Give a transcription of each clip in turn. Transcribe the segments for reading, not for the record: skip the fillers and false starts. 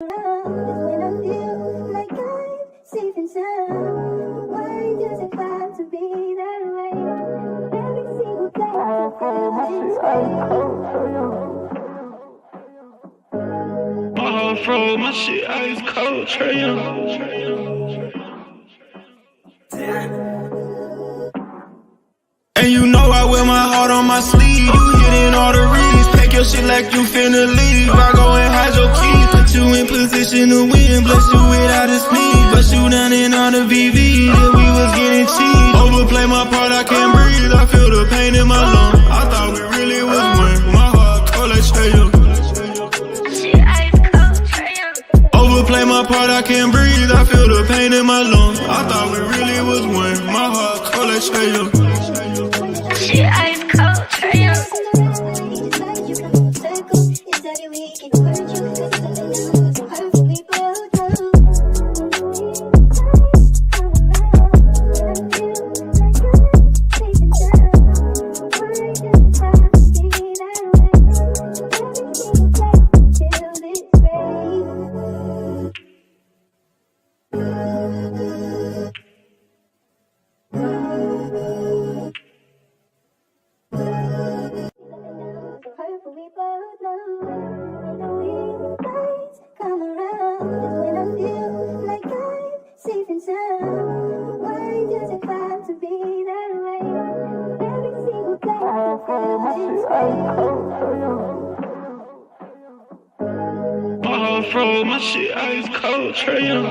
when I feel like I'm safe and sound. Why does it have to be that way? Every single day I feel this way. My heart froze, my shit ice cold, Trey Young. And you know I wear my heart on my sleeve. You hitting all the reads, pack your shit like you finna leave. I go and hide your keys, put you in position to win. Bless you without a sneeze, bust you down in all the VV. Yeah, we was getting cheap. Overplay my part, I can't breathe. I feel the pain in my lungs. I thought we really was one. My heart cold like Trey Young. Overplay my part, I can't breathe. I feel the pain in my lungs. I thought we really was one. My heart cold like Trey Young. Shit ice cold, Trey Young. My heart froze, my shit ice cold, Trey Young.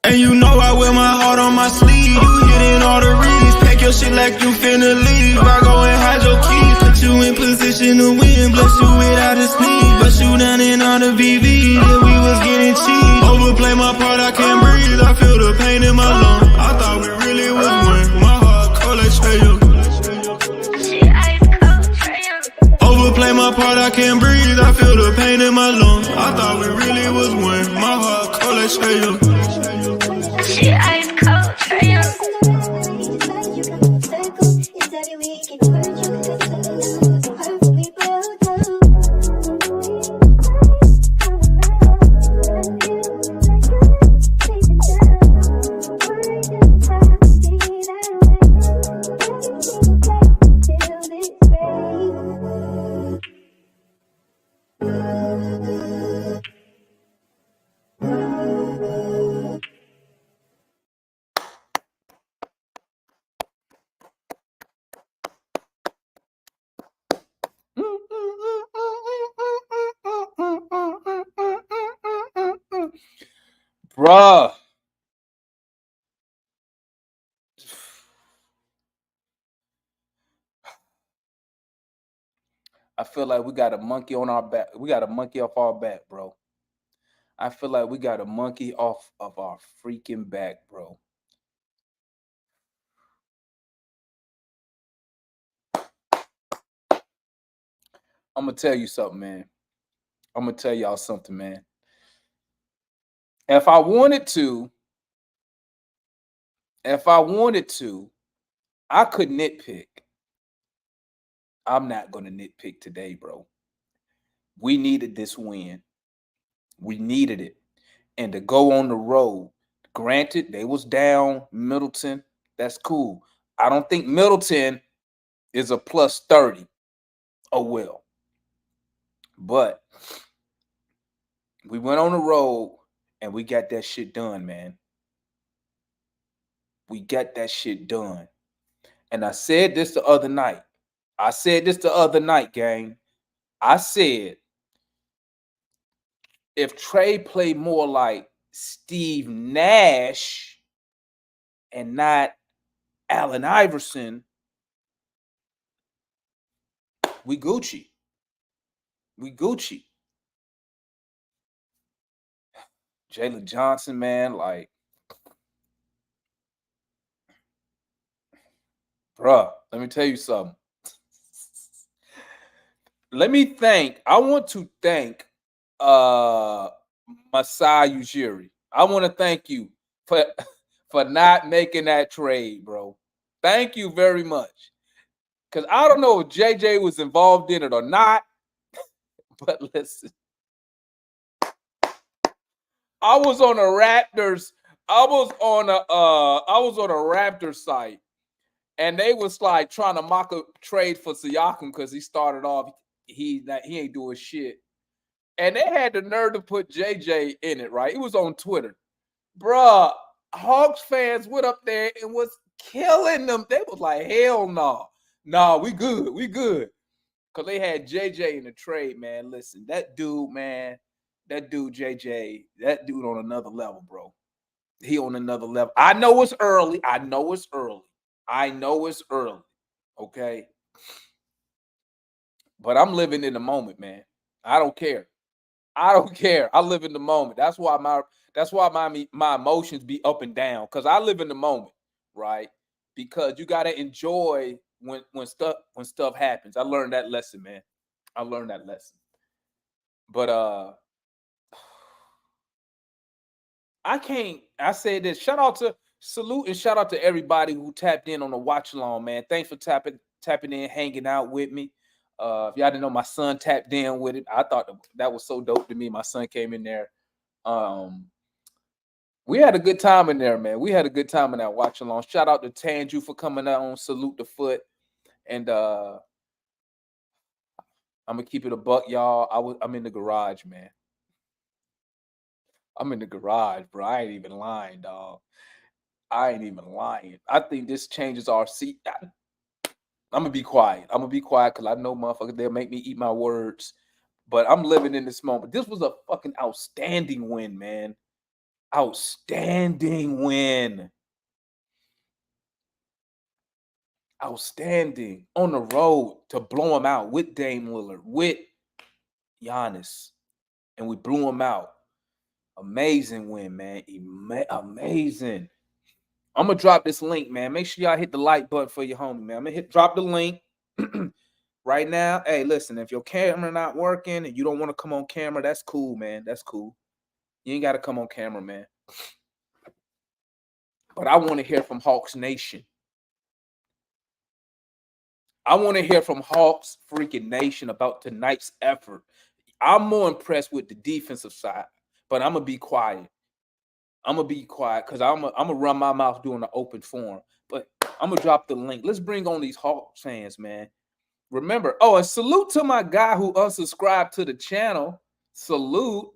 And you know I wear my heart on my sleeve. You hitting all the reads, pack your shit like you finna leave. I go and hide your keys, put you in position to win. Bless you without a sneeze, bust you down in all the VV. Yeah, we was getting cheap. Overplay my part, I can't breathe. I feel the pain in my lungs. I thought we really was one. My heart cold like Trey Young. Overplay my part, I can't breathe. I feel the pain in my lungs. I thought we really was one. My heart cold like Trey Young. Shit ice cold, Trey Young. Bruh. I feel like we got a monkey on our back. We got a monkey off our back, bro. I feel like we got a monkey off of our freaking back, bro. I'm going to tell you something, man. I'm going to tell y'all something, man. If I wanted to, I could nitpick. I'm not going to nitpick today, bro. We needed this win. We needed it. And to go on the road, granted, they was down Middleton. That's cool. I don't think Middleton is a plus 30. Oh, well. But we went on the road and we got that shit done, man. We got that shit done. And I said this the other night. Gang. I said, if Trey played more like Steve Nash and not Allen Iverson, we Gucci. Jalen Johnson, man, like, bruh, let me tell you something. I want to thank Masai Ujiri. I want to thank you for not making that trade, bro. Thank you very much. Because I don't know if JJ was involved in it or not. But listen, I was on a Raptors. I was on a Raptors site, and they was like trying to mock a trade for Siakam because he started off. He ain't doing shit, and they had the nerve to put JJ in it. Right? It was on Twitter, bruh. Hawks fans went up there and was killing them. They was like, hell no, nah, we good, because they had JJ in the trade, man. Listen, that dude, man, that dude JJ, that dude on another level, bro. He on another level. I know it's early. Okay. But I'm living in the moment, man. I don't care. I live in the moment. That's why my emotions be up and down. Because I live in the moment, right? Because you gotta enjoy when stuff happens. I learned that lesson, man. But I say this. Salute and shout out to everybody who tapped in on the watch along, man. Thanks for tapping in, hanging out with me. If y'all didn't know, my son tapped in with it. I thought that was so dope to me. My son came in there. We had a good time in there, man. We had a good time in that watch along. Shout out to Tanju for coming out on Salute the Foot. And I'm gonna keep it a buck, y'all. I'm in the garage, man. I'm in the garage, bro. I ain't even lying, dog. I think this changes our seat. I'm gonna be quiet. Because I know motherfuckers, they'll make me eat my words. But I'm living in this moment. This was a fucking outstanding win, man. Outstanding win. Outstanding. On the road to blow him out with Dame Lillard, with Giannis. And we blew him out. Amazing win, man. Amazing. I'm gonna drop this link, man. Make sure y'all hit the like button for your homie, man. I'm gonna drop the link right now. Hey, listen, if your camera not working and you don't want to come on camera, that's cool, man. That's cool. You ain't got to come on camera, man. But I want to hear from Hawks Nation. I want to hear from Hawks freaking Nation about tonight's effort. I'm more impressed with the defensive side, but I'm gonna be quiet. Because I'm gonna run my mouth doing an open forum. But I'm gonna drop the link. Let's bring on these Hawks fans, man. Remember, and salute to my guy who unsubscribed to the channel. Salute.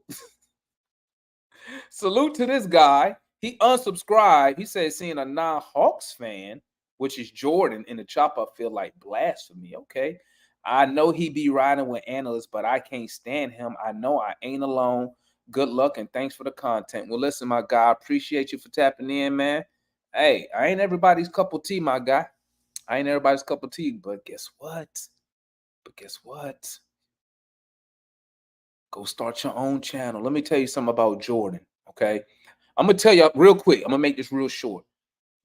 Salute to this guy. He unsubscribed. He said seeing a non-Hawks fan, which is Jordan, in the chop up feel like blasphemy. Okay. I know he be riding with analysts, but I can't stand him. I know I ain't alone. Good luck and thanks for the content. Well, listen, my guy, I appreciate you for tapping in, man. Hey, I ain't everybody's cup of tea, my guy. But guess what? Go start your own channel. Let me tell you something about Jordan, okay? I'm going to tell you real quick. I'm going to make this real short.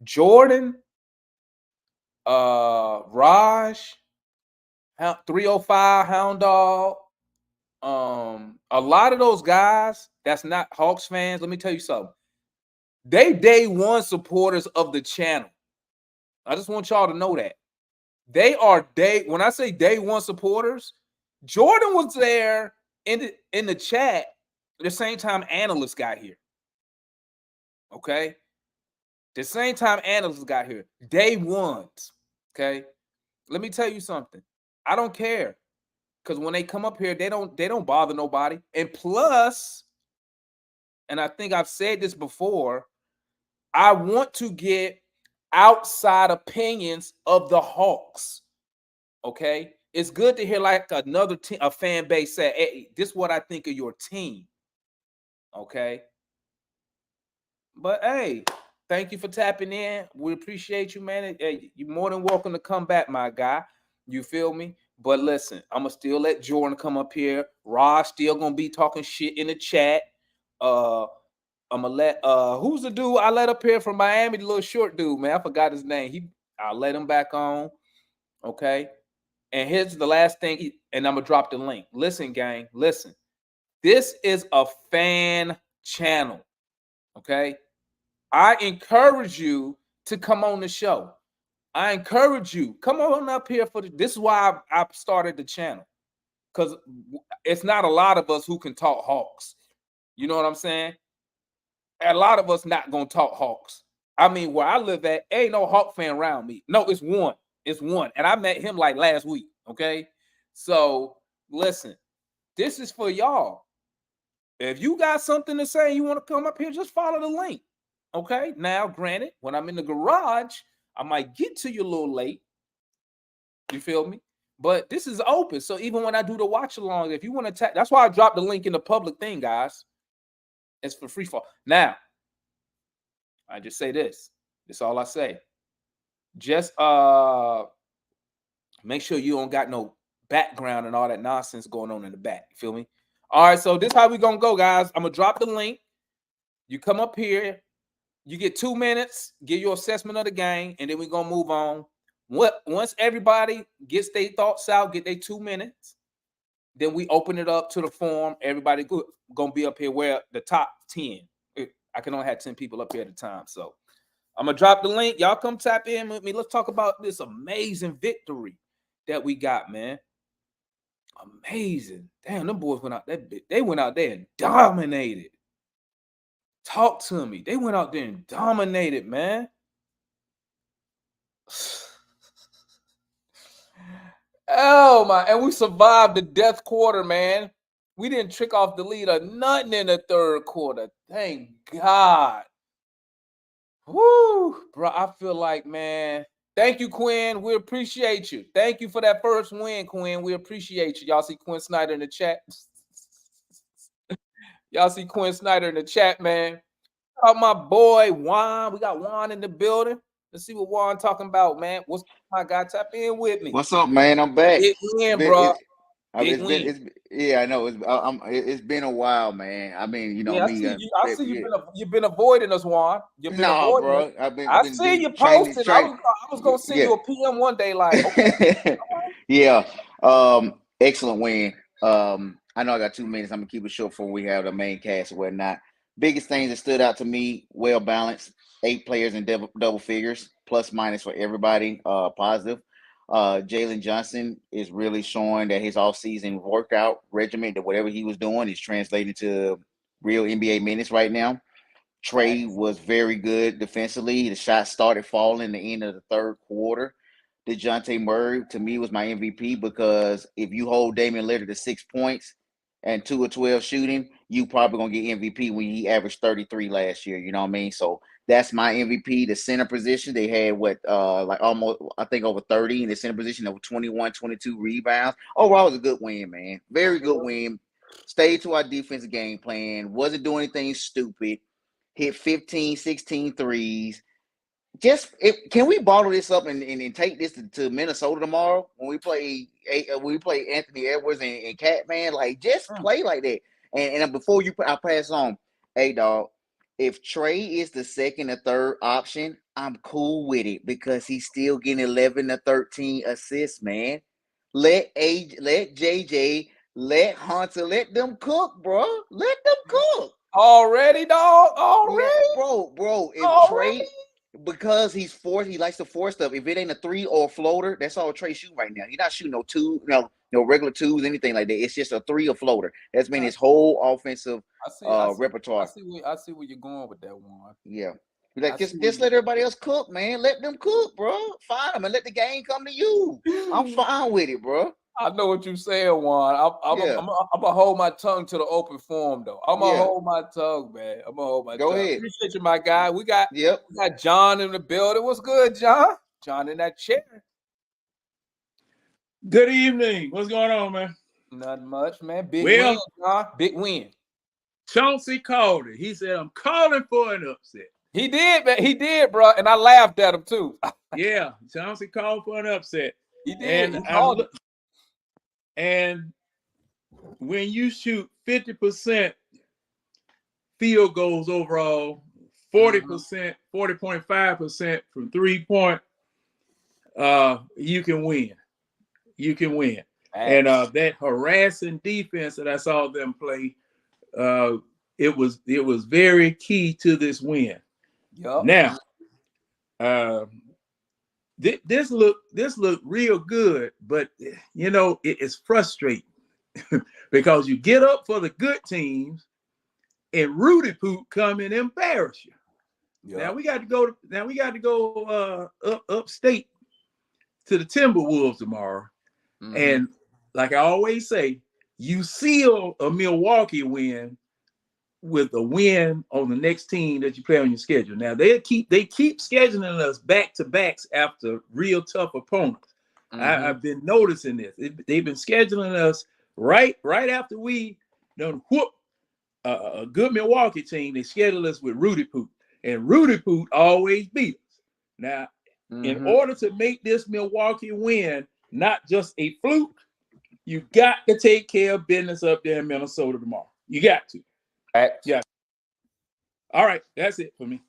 Jordan, Raj, 305, Hound Dog, a lot of those guys that's not Hawks fans, let me tell you something. They day one supporters of the channel. I just want y'all to know that. They are when I say day one supporters, Jordan was there in the chat at the same time analysts got here. Okay? The same time analysts got here. Day ones. Okay? Let me tell you something. I don't care. Because when they come up here, they don't bother nobody. And plus, and I think I've said this before, I want to get outside opinions of the Hawks. Okay? It's good to hear like another team, a fan base say, hey, this is what I think of your team. Okay? But hey, thank you for tapping in. We appreciate you, man. Hey, you're more than welcome to come back, my guy. You feel me? But listen, I'm going to still let Jordan come up here. Raj still going to be talking shit in the chat. I'm going to let, who's the dude I let up here from Miami, the little short dude, man? I forgot his name. I'll let him back on. Okay? And here's the last thing, and I'm going to drop the link. Listen, gang, listen. This is a fan channel. Okay? I encourage you to come on the show. I encourage you. Come on up here for this is why I started the channel. Because it's not a lot of us who can talk Hawks. You know what I'm saying? A lot of us not gonna talk Hawks. I mean, where I live at, ain't no Hawk fan around me. No, it's one. It's one. And I met him like last week. Okay. So listen, this is for y'all. If you got something to say, you want to come up here, just follow the link. Okay. Now, granted, when I'm in the garage, I might get to you a little late. You feel me? But this is open. So even when I do the watch along, if you want to tap, that's why I dropped the link in the public thing, guys. It's for free fall. Now, I just say this. That's all I say. Just make sure you don't got no background and all that nonsense going on in the back. You feel me? All right, so this is how we gonna go, guys. I'm gonna drop the link. You come up here, you get 2 minutes, give your assessment of the game, and then we're gonna move on. Once everybody gets their thoughts out, get their 2 minutes, then we open it up to the forum. Everybody gonna be up here where the top 10. I can only have 10 people up here at a time. So I'm gonna drop the link. Y'all come tap in with me. Let's talk about this amazing victory that we got, man. Amazing. Damn, them boys went out there. They went out there and dominated. Talk to me. They went out there and dominated, man. Oh my, and we survived the death quarter, man. We didn't trick off the lead or nothing in the third quarter. Thank God. Woo, bro. I feel like, man. Thank you, Quinn. We appreciate you. Thank you for that first win, Quinn. We appreciate you. Y'all see Quinn Snyder in the chat. Y'all see Quinn Snyder in the chat, man. My boy Juan. We got Juan in the building. Let's see what Juan talking about, man. What's my guy? Tap in with me. What's up, man? I'm back. Big win, bro. Yeah, I know. It's been a while, man. I mean, you know Yeah, me. I see you've been avoiding us, Juan. You've been avoiding bro. us. I see you posted. I was gonna send you a PM one day, like. Okay. Yeah. Excellent win. I know I got 2 minutes. I'm gonna keep it short before we have the main cast or whatnot. Biggest things that stood out to me: well balanced, 8 players in double figures, plus minus for everybody. Positive. Jalen Johnson is really showing that his offseason workout regimen, that whatever he was doing, is translating to real NBA minutes right now. Trey was very good defensively. The shots started falling in the end of the third quarter. DeJounte Murray, to me, was my MVP because if you hold Damian Lillard to 6 points and 2 of 12 shooting, you probably going to get MVP when he averaged 33 last year. You know what I mean? So that's my MVP. The center position, they had like almost, I think, over 30 in the center position, over 21, 22 rebounds. Overall, it was a good win, man. Very good win. Stayed to our defensive game plan. Wasn't doing anything stupid. Hit 15, 16 threes. Can we bottle this up and take this to Minnesota tomorrow when we play Anthony Edwards and Catman? Like, just play like that. And before I pass on, hey dog, if Trey is the second or third option, I'm cool with it because he's still getting 11 to 13 assists, man. Let JJ, let Hunter, let them cook, bro. Let them cook. Already, dog. Already, yeah, bro. If already? Trey, because he likes to force stuff. If it ain't a 3 or a floater, that's all Trey shooting right now. He's not shooting no 2, no regular 2s, anything like that. It's just a 3 or floater. That's been his whole offensive repertoire. I see where you're going with that one. Yeah. Like, just let everybody else cook, man. Let them cook, bro. Fine them and let the game come to you. I'm fine with it, bro. I know what you're saying, Juan. I'm gonna hold my tongue to the open forum, though. I'm gonna hold my tongue, man. I'm gonna hold my tongue. Go ahead. Appreciate you, my guy. We got John in the building. What's good, John? John in that chair. Good evening. What's going on, man? Not much, man. Big win, John. Big win. Chauncey called it. He said, I'm calling for an upset. He did, man. He did, bro. And I laughed at him, too. Yeah, Chauncey called for an upset. He did. And when you shoot 50% field goals overall, 40%, 40.5% from 3-point, you can win. You can win. And that harassing defense that I saw them play, it was very key to this win. Yep. Now, this look real good, but you know it's frustrating because you get up for the good teams, and Rudy Poot come and embarrass you. Yeah. Now we got to go upstate to the Timberwolves tomorrow, and like I always say, you seal a Milwaukee win with a win on the next team that you play on your schedule. Now they keep scheduling us back-to-backs after real tough opponents. I've been noticing this. They've been scheduling us right after we done whoop a good Milwaukee team. They scheduled us with Rudy Poot, and Rudy Poot always beat us. Now, in order to make this Milwaukee win not just a fluke, you got to take care of business up there in Minnesota tomorrow. You got to. Yeah. All right, that's it for me.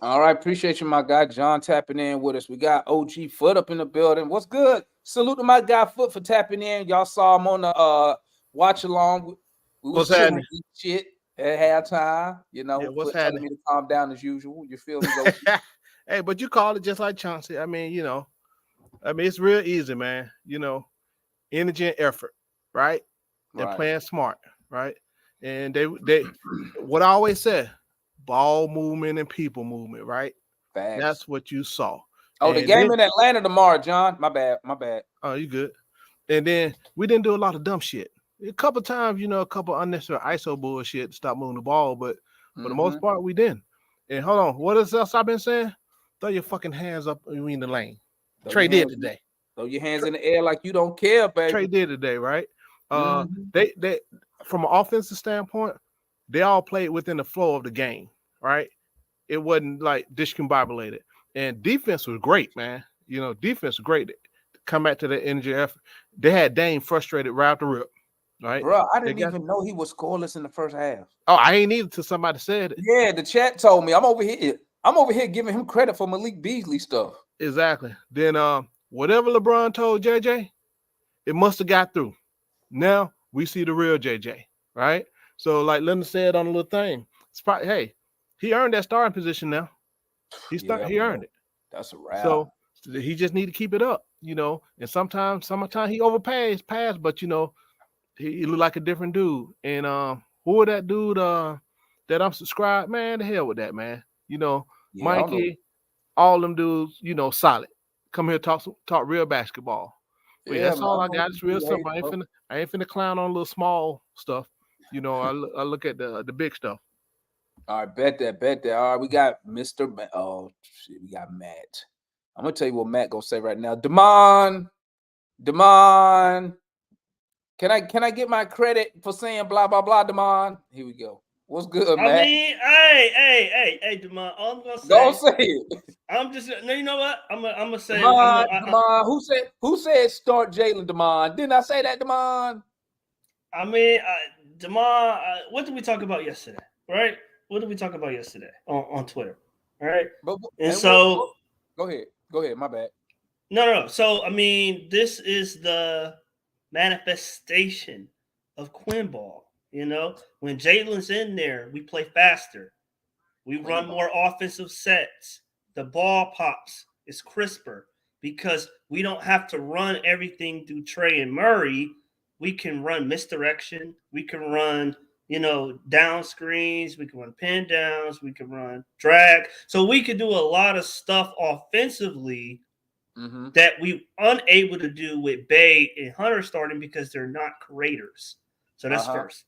All right, appreciate you, my guy John, tapping in with us. We got OG Foot up in the building. What's good? Salute to my guy Foot for tapping in. Y'all saw him on the watch along. We was chilling shit at halftime. You know, what's Foot telling me to calm down as usual. You feel me? Hey, but you called it just like Chauncey. I mean, you know, it's real easy, man. You know, energy and effort, right? And playing smart, right? And they what I always said, ball movement and people movement, right? Facts. That's what you saw. Oh, the game in Atlanta tomorrow, John. My bad. Oh, you good. And then we didn't do a lot of dumb shit. A couple times, you know, a couple unnecessary ISO bullshit to stop moving the ball, but for the most part, we didn't. And hold on, what else I've been saying? Throw your fucking hands up in the lane. Trey did today. Throw your hands in the air like you don't care, baby. Trey did today, right? They from an offensive standpoint, they all played within the flow of the game, right? It wasn't like discombobulated. And defense was great, man. You know, defense was great. Come back to the energy effort. They had Dame frustrated right out the rip, right? Bro, I didn't even know he was scoreless in the first half. Oh, I ain't either till somebody said it. Yeah, the chat told me. I'm over here giving him credit for Malik Beasley stuff. Exactly. Then whatever LeBron told JJ, it must have got through. Now we see the real JJ, right? So like Leonard said on a little thing, it's probably, hey, he earned that starting position now. He earned it. That's a wrap. So he just need to keep it up, you know. And sometimes he overpass, but you know, he look like a different dude. And who was that dude that I'm subscribed? Man, the hell with that, man. You know, Mikey, all them dudes, you know, solid. Come here, talk real basketball. But that's all I got. It's real simple. I ain't finna clown on little small stuff. You know, I look at the big stuff. All right, bet that. All right, we got Mr. Oh shit, we got Matt. I'm gonna tell you what Matt gonna say right now. Damon, can I get my credit for saying blah blah blah, Damon? Here we go. What's good, Matt? I mean, hey, Damon. All I'm gonna say. Don't say it. I'm just no. You know what? I'm gonna say. Damon, who said start Jalen, Damon? Didn't I say that, Damon? I mean, Damon. What did we talk about yesterday? Right? What did we talk about yesterday on Twitter? All right. Go ahead. My bad. No. So I mean, this is the manifestation of Quinn ball. You know, when Jalen's in there, we play faster. We run more offensive sets. The ball pops. It's crisper because we don't have to run everything through Trey and Murray. We can run misdirection. We can run, you know, down screens. We can run pin downs. We can run drag. So we could do a lot of stuff offensively that we unable to do with Bay and Hunter starting because they're not creators. So that's first.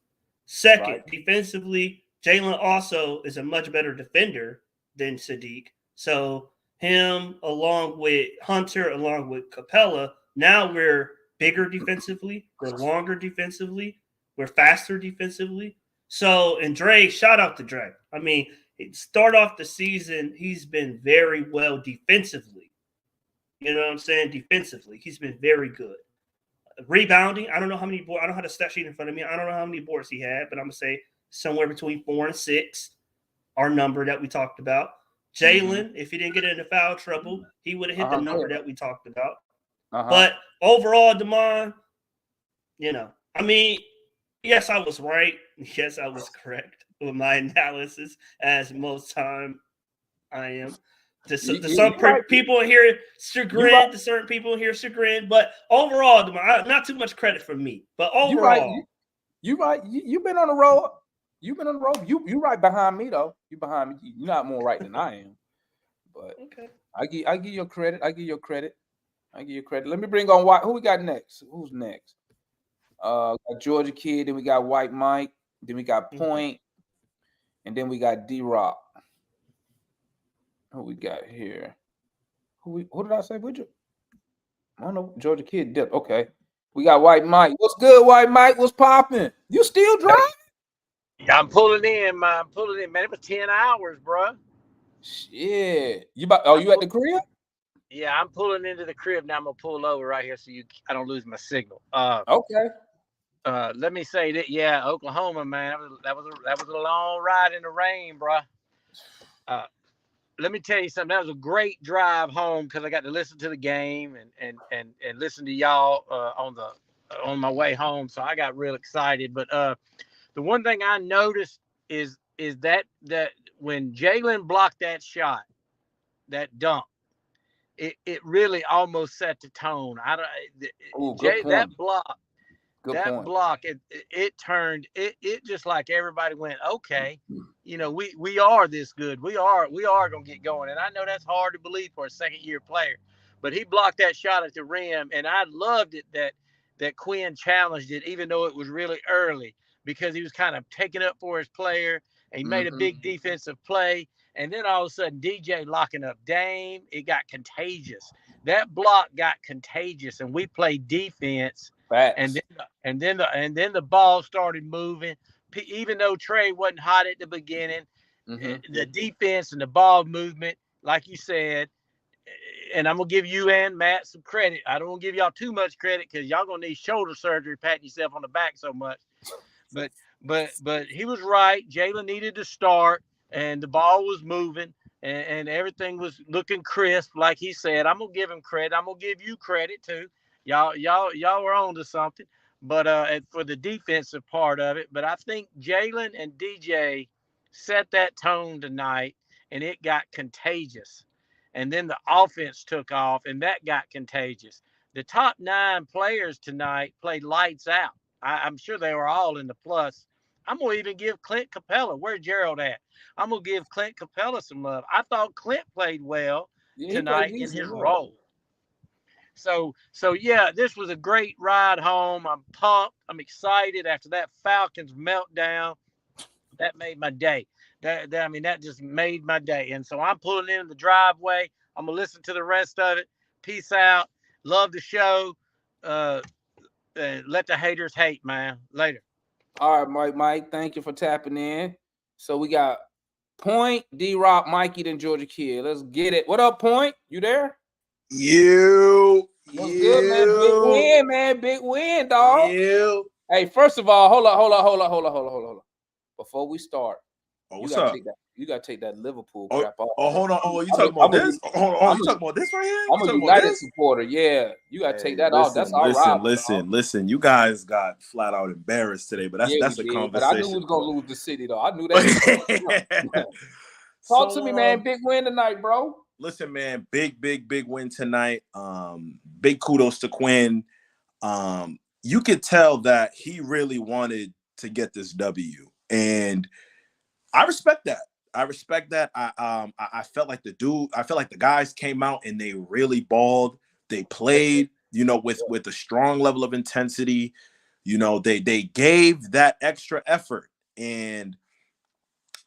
Second, defensively, Jalen also is a much better defender than Sadiq. So him along with Hunter, along with Capela, now we're bigger defensively, we're longer defensively, we're faster defensively. So, and Dre, shout out to Dre. I mean, start off the season, he's been very well defensively. You know what I'm saying? Defensively, he's been very good. Rebounding, I don't know how many boards. I don't have the stat sheet in front of me. I don't know how many boards he had, but I'm going to say somewhere between 4 and 6, our number that we talked about. Jalen, if he didn't get into foul trouble, he would have hit the number that we talked about. But overall, Damon, you know, I mean, yes, I was right. Yes, I was correct with my analysis, as most time I am. To some people here, chagrin. To certain people here, chagrin. But overall, not too much credit for me. But overall, you right. You've been on the road. You've been on the road. You right behind me though. You behind me. You're not more right than I am. But okay. I give you credit. I give you credit. Let me bring on who we got next. Who's next? Got Georgia Kid. Then we got White Mike. Then we got Point. And then we got D-Rock. Who we got here? Who did I say? I don't know. Georgia Kid dipped. Okay. We got White Mike. What's good, White Mike? What's popping? You still driving? I'm pulling in, man. Man, it was 10 hours, bro. Shit. You at the crib? Yeah, I'm pulling into the crib now. I'm gonna pull over right here so I don't lose my signal. Okay. Let me say that. Yeah, Oklahoma, man. That was a long ride in the rain, bro. Let me tell you something. That was a great drive home because I got to listen to the game and listen to y'all on my way home. So I got real excited. But the one thing I noticed is that when Jalen blocked that shot, that dunk, it really almost set the tone. That block. Good that point. block, it turned it just like everybody went, okay, we are this good. We are gonna get going. And I know that's hard to believe for a second-year player, but he blocked that shot at the rim, and I loved it that Quinn challenged it, even though it was really early, because he was kind of taking up for his player, and he made a big defensive play, and then all of a sudden DJ locking up Dame, it got contagious. That block got contagious, and we played defense. Facts. And then the ball started moving. Even though Trey wasn't hot at the beginning, the defense and the ball movement, like you said, and I'm gonna give you and Matt some credit. I don't want to give y'all too much credit because y'all gonna need shoulder surgery patting yourself on the back so much. But he was right. Jalen needed to start, and the ball was moving, and everything was looking crisp, like he said. I'm gonna give him credit. I'm gonna give you credit too. Y'all were on to something, but for the defensive part of it. But I think Jalen and DJ set that tone tonight, and it got contagious. And then the offense took off, and that got contagious. The top 9 players tonight played lights out. I'm sure they were all in the plus. I'm going to even give Clint Capela. Where's Gerald at? I'm going to give Clint Capela some love. I thought Clint played well tonight in his role. So yeah, this was a great ride home. I'm pumped. I'm excited after that Falcons meltdown. That made my day. That just made my day. And so I'm pulling in the driveway. I'm going to listen to the rest of it. Peace out. Love the show. Let the haters hate, man. Later. All right, Mike. Thank you for tapping in. So we got Point, D-Rock, Mikey, then Georgia Kid. Let's get it. What up, Point? You there? What's good, man? Big win, man. Big win, dog. Hey, first of all, hold on. Before we start, what's up? You gotta take that Liverpool crap off. Hold on. Oh, you talking about this? You talking about this right here? I'm a United supporter. Yeah, you gotta take that off. That's all right. Listen. You guys got flat out embarrassed today, but that's a conversation. But I knew we was gonna lose the city, though. I knew that. Talk to me, man. Big win tonight, bro. Listen, man. Big win tonight. Big kudos to Quinn. You could tell that he really wanted to get this W, and I respect that. I felt like the guys came out and they really balled. They played, with a strong level of intensity. They gave that extra effort. And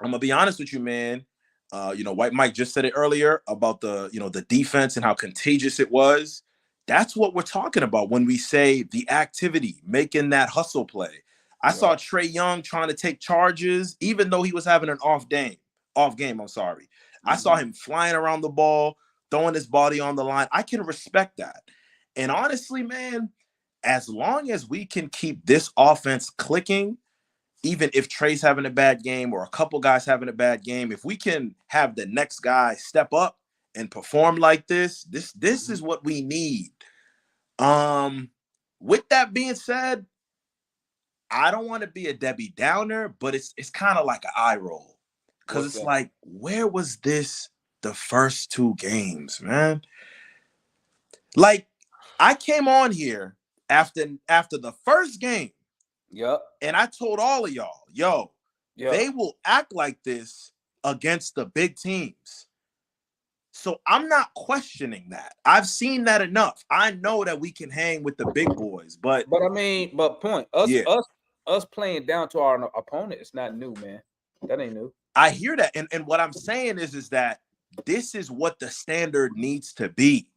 I'm gonna be honest with you, man. White Mike just said it earlier about the defense and how contagious it was. That's what we're talking about when we say the activity, making that hustle play. I saw Trey Young trying to take charges, even though he was having an off game. I saw him flying around the ball, throwing his body on the line. I can respect that. And honestly, man, as long as we can keep this offense clicking, even if Trey's having a bad game or a couple guys having a bad game, if we can have the next guy step up and perform like this is what we need. With that being said, I don't want to be a Debbie Downer, but it's kind of like an eye roll. Because it's like, where was this the first 2 games, man. Like, I came on here after the first game. Yep. And I told all of y'all, yo, they will act like this against the big teams. So I'm not questioning that. I've seen that enough. I know that we can hang with the big boys, but I mean, us playing down to our opponent is not new, man. That ain't new. I hear that. And what I'm saying is that this is what the standard needs to be.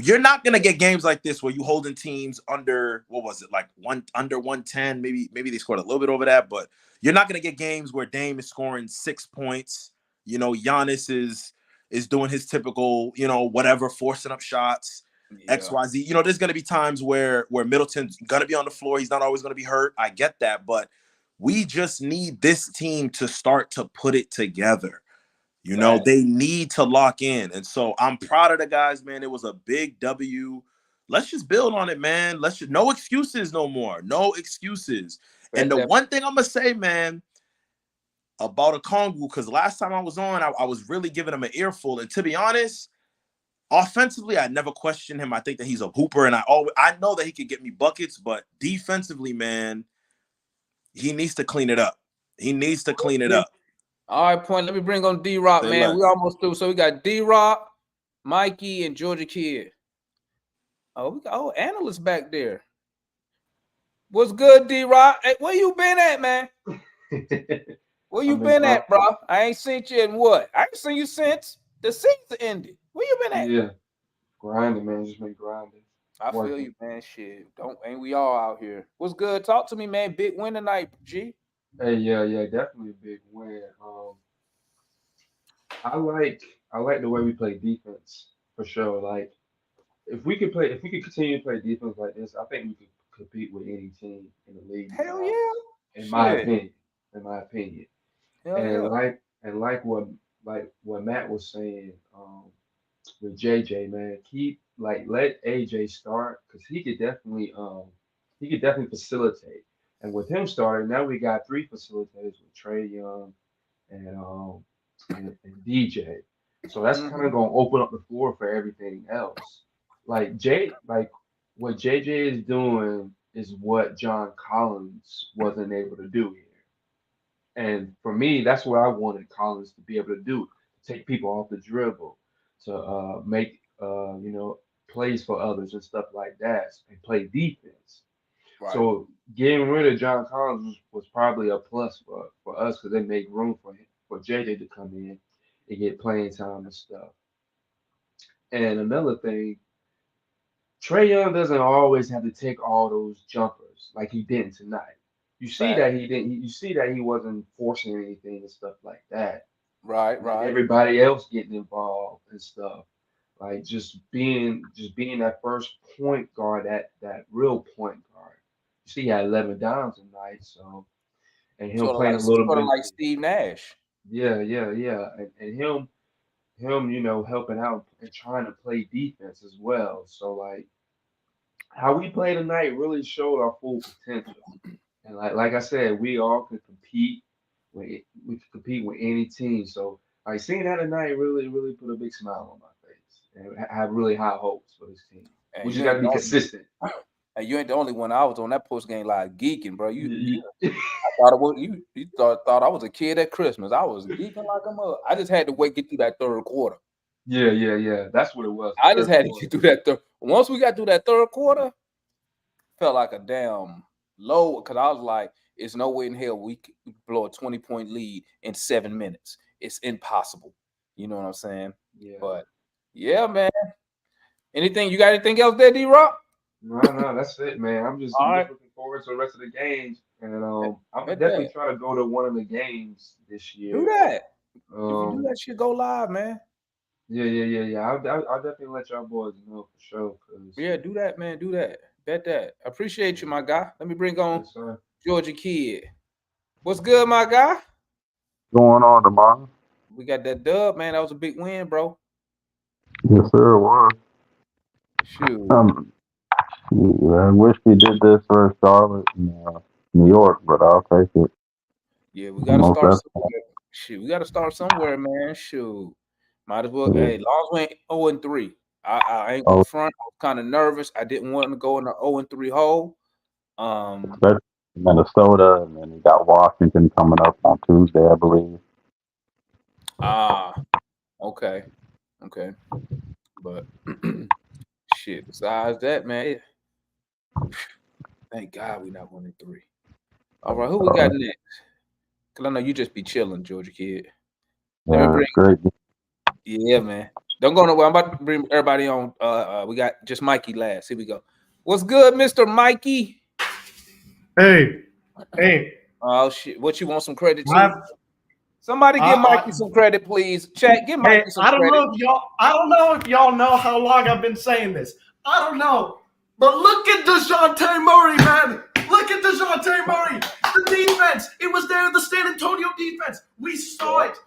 You're not gonna get games like this where you holding teams under, what was it, like under 110? Maybe they scored a little bit over that, but you're not gonna get games where Dame is scoring 6 points. You know, Giannis is doing his typical, you know, whatever, forcing up shots, XYZ. You know, there's gonna be times where Middleton's gonna be on the floor. He's not always gonna be hurt. I get that, but we just need this team to start to put it together. You know, they need to lock in. And so I'm proud of the guys, man. It was a big W. Let's just build on it, man. No excuses no more. No excuses. And the one thing I'm going to say, man, about Okongwu, because last time I was on, I was really giving him an earful. And to be honest, offensively, I never questioned him. I think that he's a hooper, and I know that he could get me buckets, but defensively, man, he needs to clean it up. He needs to clean it up. All right, Point. Let me bring on D-Rock, man. We almost through. So we got D-Rock, Mikey, and Georgia Kid. Oh, we got analysts back there. What's good, D-Rock? Hey, where you been at, man? Where you been at, bro? I ain't seen you in what? I ain't seen you since the season ended. Where you been at? Yeah, grinding, man. Just been grinding. I feel you, man. Shit, ain't we all out here? What's good? Talk to me, man. Big win tonight, G. Hey, yeah, definitely a big win. I like the way we play defense for sure. Like, if we could continue to play defense like this, I think we could compete with any team in the league. Hell yeah. In my opinion. Hell and like what Matt was saying, with JJ, man, let AJ start, because he could definitely facilitate. And with him starting, now we got 3 facilitators with Trae Young and DJ. So that's kind of gonna open up the floor for everything else. Like what JJ is doing is what John Collins wasn't able to do here. And for me, that's what I wanted Collins to be able to do: take people off the dribble, to make plays for others and stuff like that, and play defense. Right. So getting rid of John Collins was probably a plus for us, because they make room for JJ to come in and get playing time and stuff. And another thing, Trae Young doesn't always have to take all those jumpers like he didn't tonight. You see that he didn't. You see that he wasn't forcing anything and stuff like that. Right. Everybody else getting involved and stuff. Like just being that first point guard, that real point guard. You see, he had 11 downs tonight, so, and him playing a little bit like Steve Nash. Yeah, and him, helping out and trying to play defense as well. So like, how we play tonight really showed our full potential. And like I said, we all could compete. We could compete with any team. So like seeing that tonight really put a big smile on my face, and I have really high hopes for this team. We just got to be consistent. And you ain't the only one. I was on that post game live geeking, bro. I thought it was you thought I was a kid at Christmas. I was geeking like a mother. I just had to get through that third quarter. Yeah. That's what it was. I just had to get through that third. Once we got through that third quarter, felt like a damn low, because I was like, it's no way in hell we could blow a 20-point lead in 7 minutes. It's impossible. You know what I'm saying? Yeah. But yeah, man. You got anything else there, D-Rock? No, that's it, man. I'm just looking forward to the rest of the games, and I'm definitely try to go to one of the games this year. Do that. If you do that shit, go live, man. Yeah. I'll definitely let y'all boys know for sure. Yeah, do that, man. Do that. Bet that. Appreciate you, my guy. Let me bring on Georgia Kid. What's good, my guy? What's going on tomorrow? We got that dub, man. That was a big win, bro. Yes, sir, it was. Shoot. I wish we did this for Charlotte and New York, but I'll take it. Yeah, we gotta start somewhere. Shoot, we gotta start somewhere, man. Shoot. Might as well. Yeah. Hey, long as we ain't 0-3. I ain't Oh, gonna front. I was kind of nervous. I didn't want to go in the 0-3 hole. especially Minnesota, and then you got Washington coming up on Tuesday, I believe. Okay. But shit, besides that, man, thank God we not 1-3. All right, who we got next? Cause I know you just be chilling, Georgia kid. Let me Yeah, bring. great. Yeah, man. Don't go nowhere. I'm about to bring everybody on. We got just Mikey last. Here we go. What's good, Mr. Mikey? Hey. Oh shit! What you want some credit to? Somebody give Mikey some credit, please. Chat, give Mikey some credit. I don't know if y'all know how long I've been saying this. I don't know. But look at DeJounte Murray, man. Look at DeJounte Murray. The defense. It was there, the San Antonio defense. We saw it.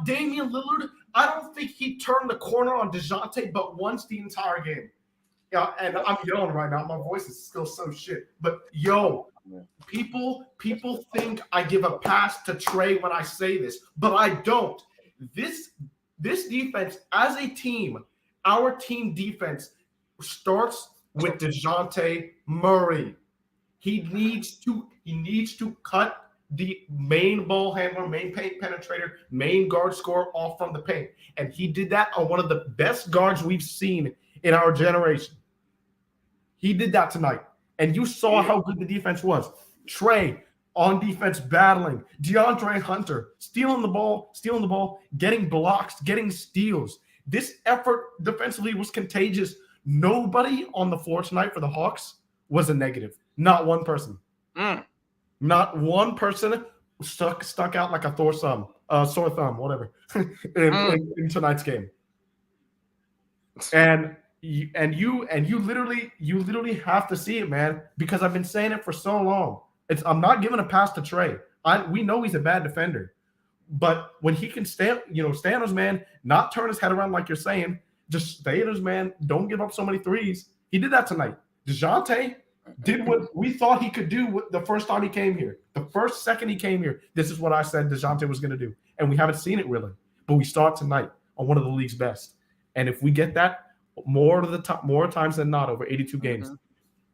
Damian Lillard, I don't think he turned the corner on DeJounte but once the entire game. Yeah, and I'm yelling right now. My voice is still so shit. But people think I give a pass to Trey when I say this, but I don't. This defense, as a team, our team defense starts with DeJounte Murray. He needs to cut the main ball handler, main paint penetrator, main guard scorer off from the paint. And he did that on one of the best guards we've seen in our generation. He did that tonight. And you saw how good the defense was. Trey on defense battling. DeAndre Hunter stealing the ball, getting blocks, getting steals. This effort defensively was contagious. Nobody on the floor tonight for the Hawks was a negative. Not one person. Not one person stuck out like a sore thumb, whatever, in tonight's game. And you literally have to see it, man, because I've been saying it for so long. I'm not giving a pass to Trey. We know he's a bad defender, but when he can stand on his man, not turn his head around like you're saying, just stay on his man, don't give up so many threes. He did that tonight. DeJounte did what we thought he could do the first time he came here. The first second he came here, this is what I said DeJounte was going to do, and we haven't seen it really, but we saw it tonight on one of the league's best. And if we get that more times than not over 82 games,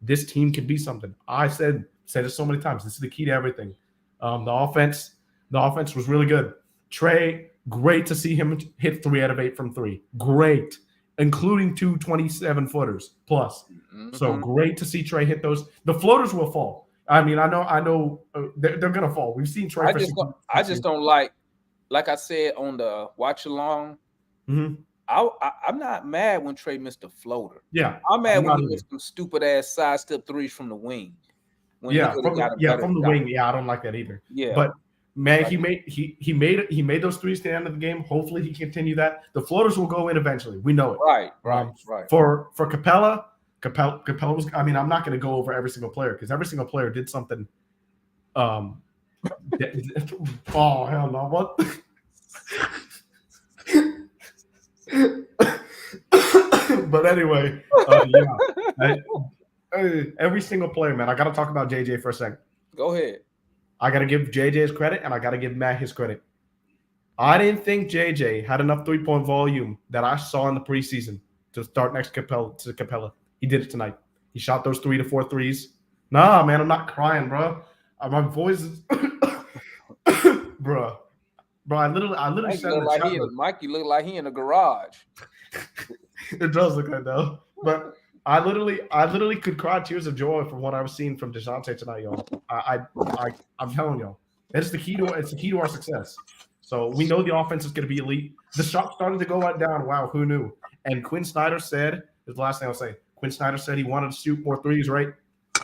this team can be something. I said it so many times. This is the key to everything. The offense was really good. Trey, great to see him hit 3 out of 8 from 3. Great, including 2 27-footers plus. So great to see Trey hit those. The floaters will fall. I mean, I know they're gonna fall. We've seen Trey. I just don't like I said on the watch along. I'm not mad when Trey missed a floater. Yeah, I'm mad when he missed some stupid ass sidestep threes from the wing. From the wing. Yeah, I don't like that either. Yeah, but man, he made those threes to the end of the game. Hopefully, he continue that. The floaters will go in eventually. We know it. Right. For Capela was. I mean, I'm not going to go over every single player because every single player did something. Oh hell no! What? But anyway, every single player, man. I got to talk about JJ for a second. Go ahead. I got to give JJ his credit, and I got to give Matt his credit. I didn't think JJ had enough three-point volume that I saw in the preseason to start next to Capela. He did it tonight. He shot those 3 to 4 threes. Nah, man, I'm not crying, bro. My voice is, bro. I literally said Mikey looked like he in a garage. It does look like that, but I literally could cry tears of joy from what I was seeing from DeJounte tonight, y'all. I'm telling y'all, it's the key to our success. So we know the offense is going to be elite. The shot started to go down. Wow, who knew? And Quinn Snyder said, this is the last thing I'll say. Quinn Snyder said he wanted to shoot more threes, right?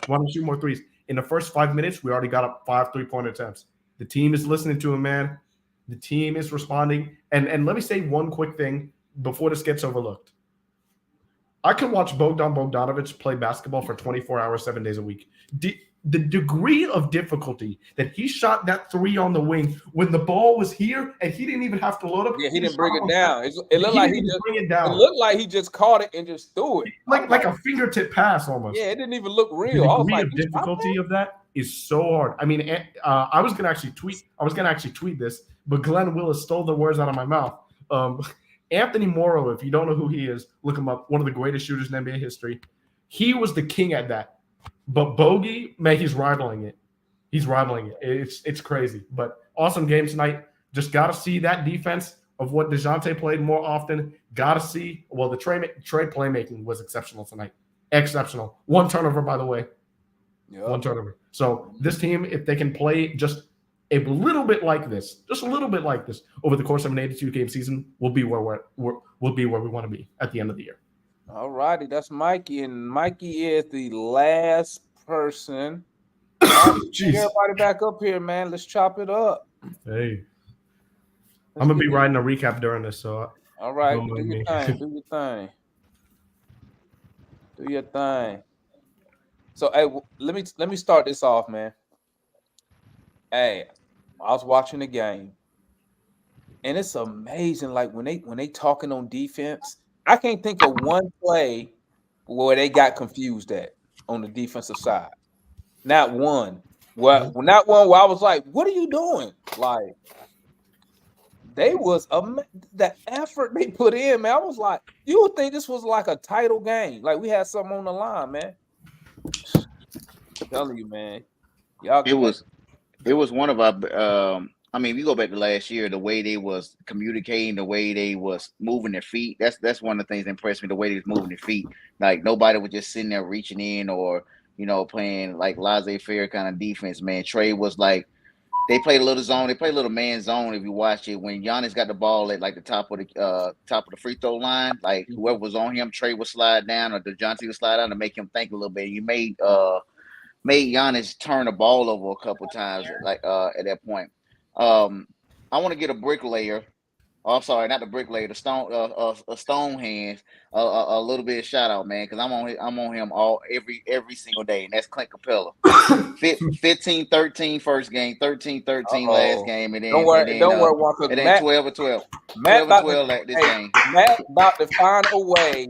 Wanted to shoot more threes. In the first 5 minutes, we already got up 5 3-point attempts. The team is listening to him, man. The team is responding. And let me say one quick thing before this gets overlooked. I can watch Bogdan Bogdanovic play basketball for 24 hours, 7 days a week. The degree of difficulty that he shot that 3 on the wing when the ball was here and he didn't even have to load up. Yeah, he didn't bring it down. It looked like it looked like he just caught it and just threw it. Like a fingertip pass almost. Yeah, it didn't even look real. The degree of difficulty of that is so hard. I mean, I was gonna actually tweet this, but Glenn Willis stole the words out of my mouth. Anthony Morrow, if you don't know who he is, look him up. One of the greatest shooters in NBA history. He was the king at that. But Bogey, man, he's rivaling it. It's crazy. But awesome game tonight. Just got to see that defense of what DeJounte played more often. Got to see. Well, the Trey playmaking was exceptional tonight. Exceptional. 1 turnover, by the way. Yep. 1 turnover. So this team, if they can play just a little bit like this, over the course of an 82-game season, we'll be where we want to be at the end of the year. All righty, that's Mikey, and Mikey is the last person. Everybody back up here, man. Let's chop it up. Hey, I'm gonna be writing a recap during this, so. All right, do your thing. So, hey, let me start this off, man. Hey, I was watching the game, and it's amazing. Like when they talking on defense, I can't think of one play where they got confused at on the defensive side. Not one. Well, not one where I was like, "What are you doing?" Like they was the effort they put in, man. I was like, you would think this was like a title game, like we had something on the line, man. I'm telling you, man. It was one of our. I mean, if you go back to last year, the way they was communicating, the way they was moving their feet. That's one of the things that impressed me. The way they was moving their feet, like nobody was just sitting there reaching in or playing like laissez-faire kind of defense. Man, Trey was like, they played a little zone. They played a little man zone. If you watch it, when Giannis got the ball at like the top of the free throw line, like whoever was on him, Trey would slide down or DeJounte would slide down to make him think a little bit. You made Giannis turn the ball over a couple times, like at that point. I want to get a bricklayer. Oh, I'm sorry, not the bricklayer. The stone hands. A little bit of shout out, man, because I'm on him every single day, and that's Clint Capela. 15-13 first game, 13-13 last game, and then don't worry, Walker. And then 12-12. Matt 12-12 at this game. Matt about to find a way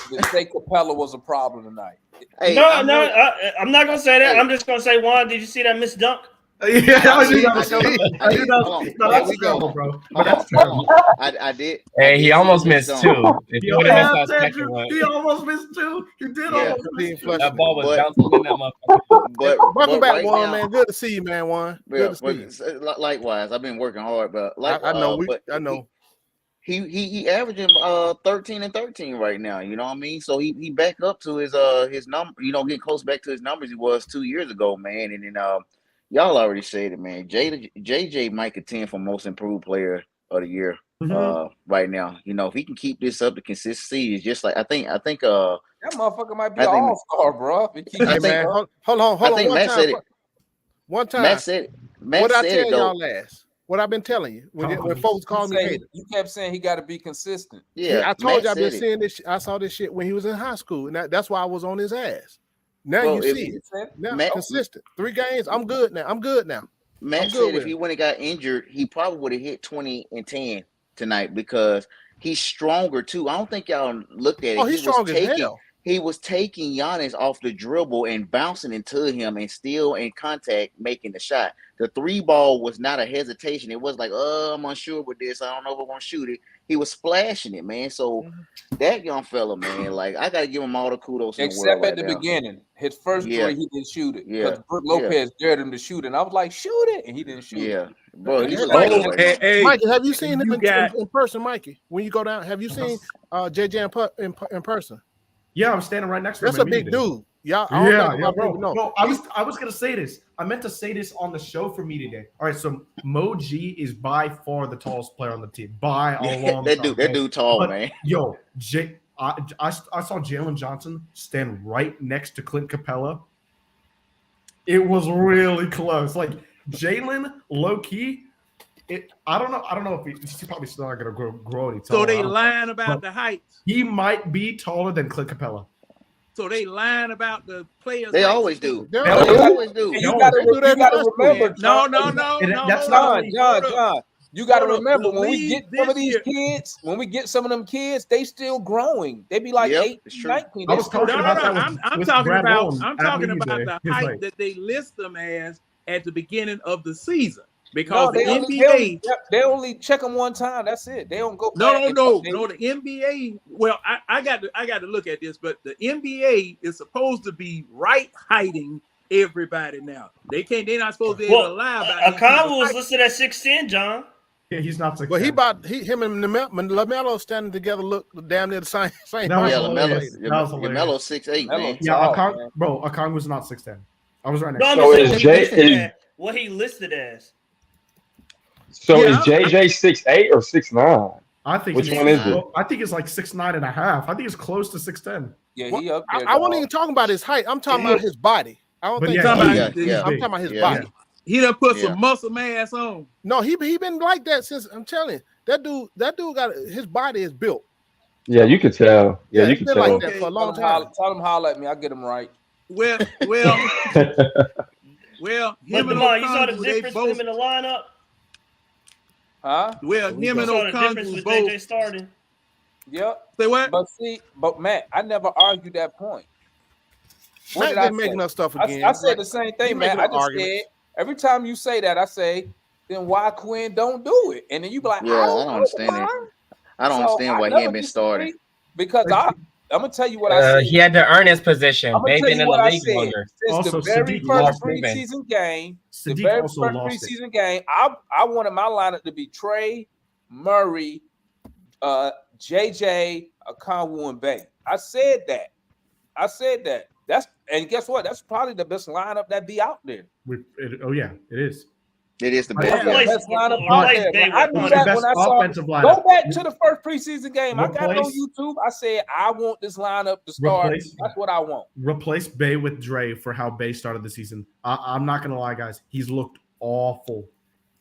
to say Capela was a problem tonight. Hey, I'm not gonna say that. I'm just gonna say, Juan, did you see that missed dunk? Yeah, I did. That's terrible, bro. That's terrible. I did. Hey, he almost missed two. He almost missed two. He did almost miss two. That ball was bouncing in that motherfucker. Welcome back, Juan, man. Good to see you, man, Juan. Good to see you. Likewise, I've been working hard, but I know. He averaging 13 and 13 right now. You know what I mean? So he back up to his number. Getting close back to his numbers he was 2 years ago, man. And then y'all already said it, man. JJ might contend for most improved player of the year right now. If he can keep this up, the consistency is just like I think that motherfucker might be an all-star, bro. Hey, man, hold on. I think Matt said it. One time. Matt said it. What I tell y'all last? What I've been telling you when folks call me hater. You kept saying he got to be consistent. Yeah, I told you I've been seeing this. I saw this shit when he was in high school, and that's why I was on his ass. Now you see it. Now consistent. 3 games. I'm good now. Matt said if he wouldn't have got injured, he probably would have hit 20 and 10 tonight because he's stronger too. I don't think y'all looked at it. Oh, he's strong as hell. He was taking Giannis off the dribble and bouncing into him and still in contact making the shot. The 3-ball was not a hesitation. It was like, I'm unsure with this. I don't know if I want to shoot it. He was splashing it, man. So that young fella, man, like I got to give him all the kudos. Except at the beginning. His first 3, he didn't shoot it. Because Brook Lopez dared him to shoot it. And I was like, shoot it. And he didn't shoot it. Bro, Mikey, have you seen him in person, Mikey? When you go down, have you seen JJ in person? Yeah, I'm standing right next to him. That's a big dude. Yeah, bro. No, I was gonna say this. I meant to say this on the show for me today. All right, so Mo G is by far the tallest player on the team. By a long that dude tall, man. Yo, I saw Jalen Johnson stand right next to Clint Capela. It was really close. Like Jalen, low key. I don't know if he's probably still not gonna grow any taller. So they lying about the height. He might be taller than Clint Capela. So they lying about the players. They always do. They always do. You gotta remember. No. That's not John. You gotta remember when we get some of these kids, when we get some of them kids, they still growing. They be like 8, 19. I'm talking about the height that they list them as at the beginning of the season. Because the they NBA they only check them one time. That's it. They don't go. No. The NBA. Well, I got to look at this, but the NBA is supposed to be right-heighting everybody now. They're not supposed to be able to lie about. Okongwu was listed at 6'10", John. Yeah, he's not 6'10". Well, him and LaMelo standing together look damn near the same. LaMelo's 6'8", man. Yeah, Okongwu's not 6'10". I was right next. No, what he listed as. So is JJ 6'8" or 6'9"? I think which one is it? I think it's like 6'9" and a half. I think it's close to 6'10". Yeah, he up there. I wasn't even talking about his height. I'm talking about his body. I don't think I'm talking about his body. He done put some muscle mass on. No, he been like that since. I'm telling you, that dude got his body is built. Yeah, you can tell. Yeah, you can tell. Like that for a long time. Tell him holler at me. I'll get him right. Well. But Demar, you saw the difference with him in the lineup. Huh? Well, him and Okongwu both. JJ starting. Yep. Say what? But Matt, I never argued that point. What did I making up stuff again? I said the same thing, man. I just said every time you say that, I say, then why Quinn don't do it? And then you be like, I don't understand it. I don't understand why he ain't been starting. Because I'm gonna tell you what I said. He had to earn his position. They've been in the league longer. Since the very first preseason game, I wanted my lineup to be Trey, Murray, JJ, Okongwu, and Bay. I said that. And guess what? That's probably the best lineup that be out there. It is. It is the best. Best lineup out there. I knew that when I saw offensive lineup. Go back to the first preseason game. I got it on YouTube. I said I want this lineup to start. That's what I want. Replace Bay with Dre for how Bay started the season. I'm not gonna lie, guys. He's looked awful.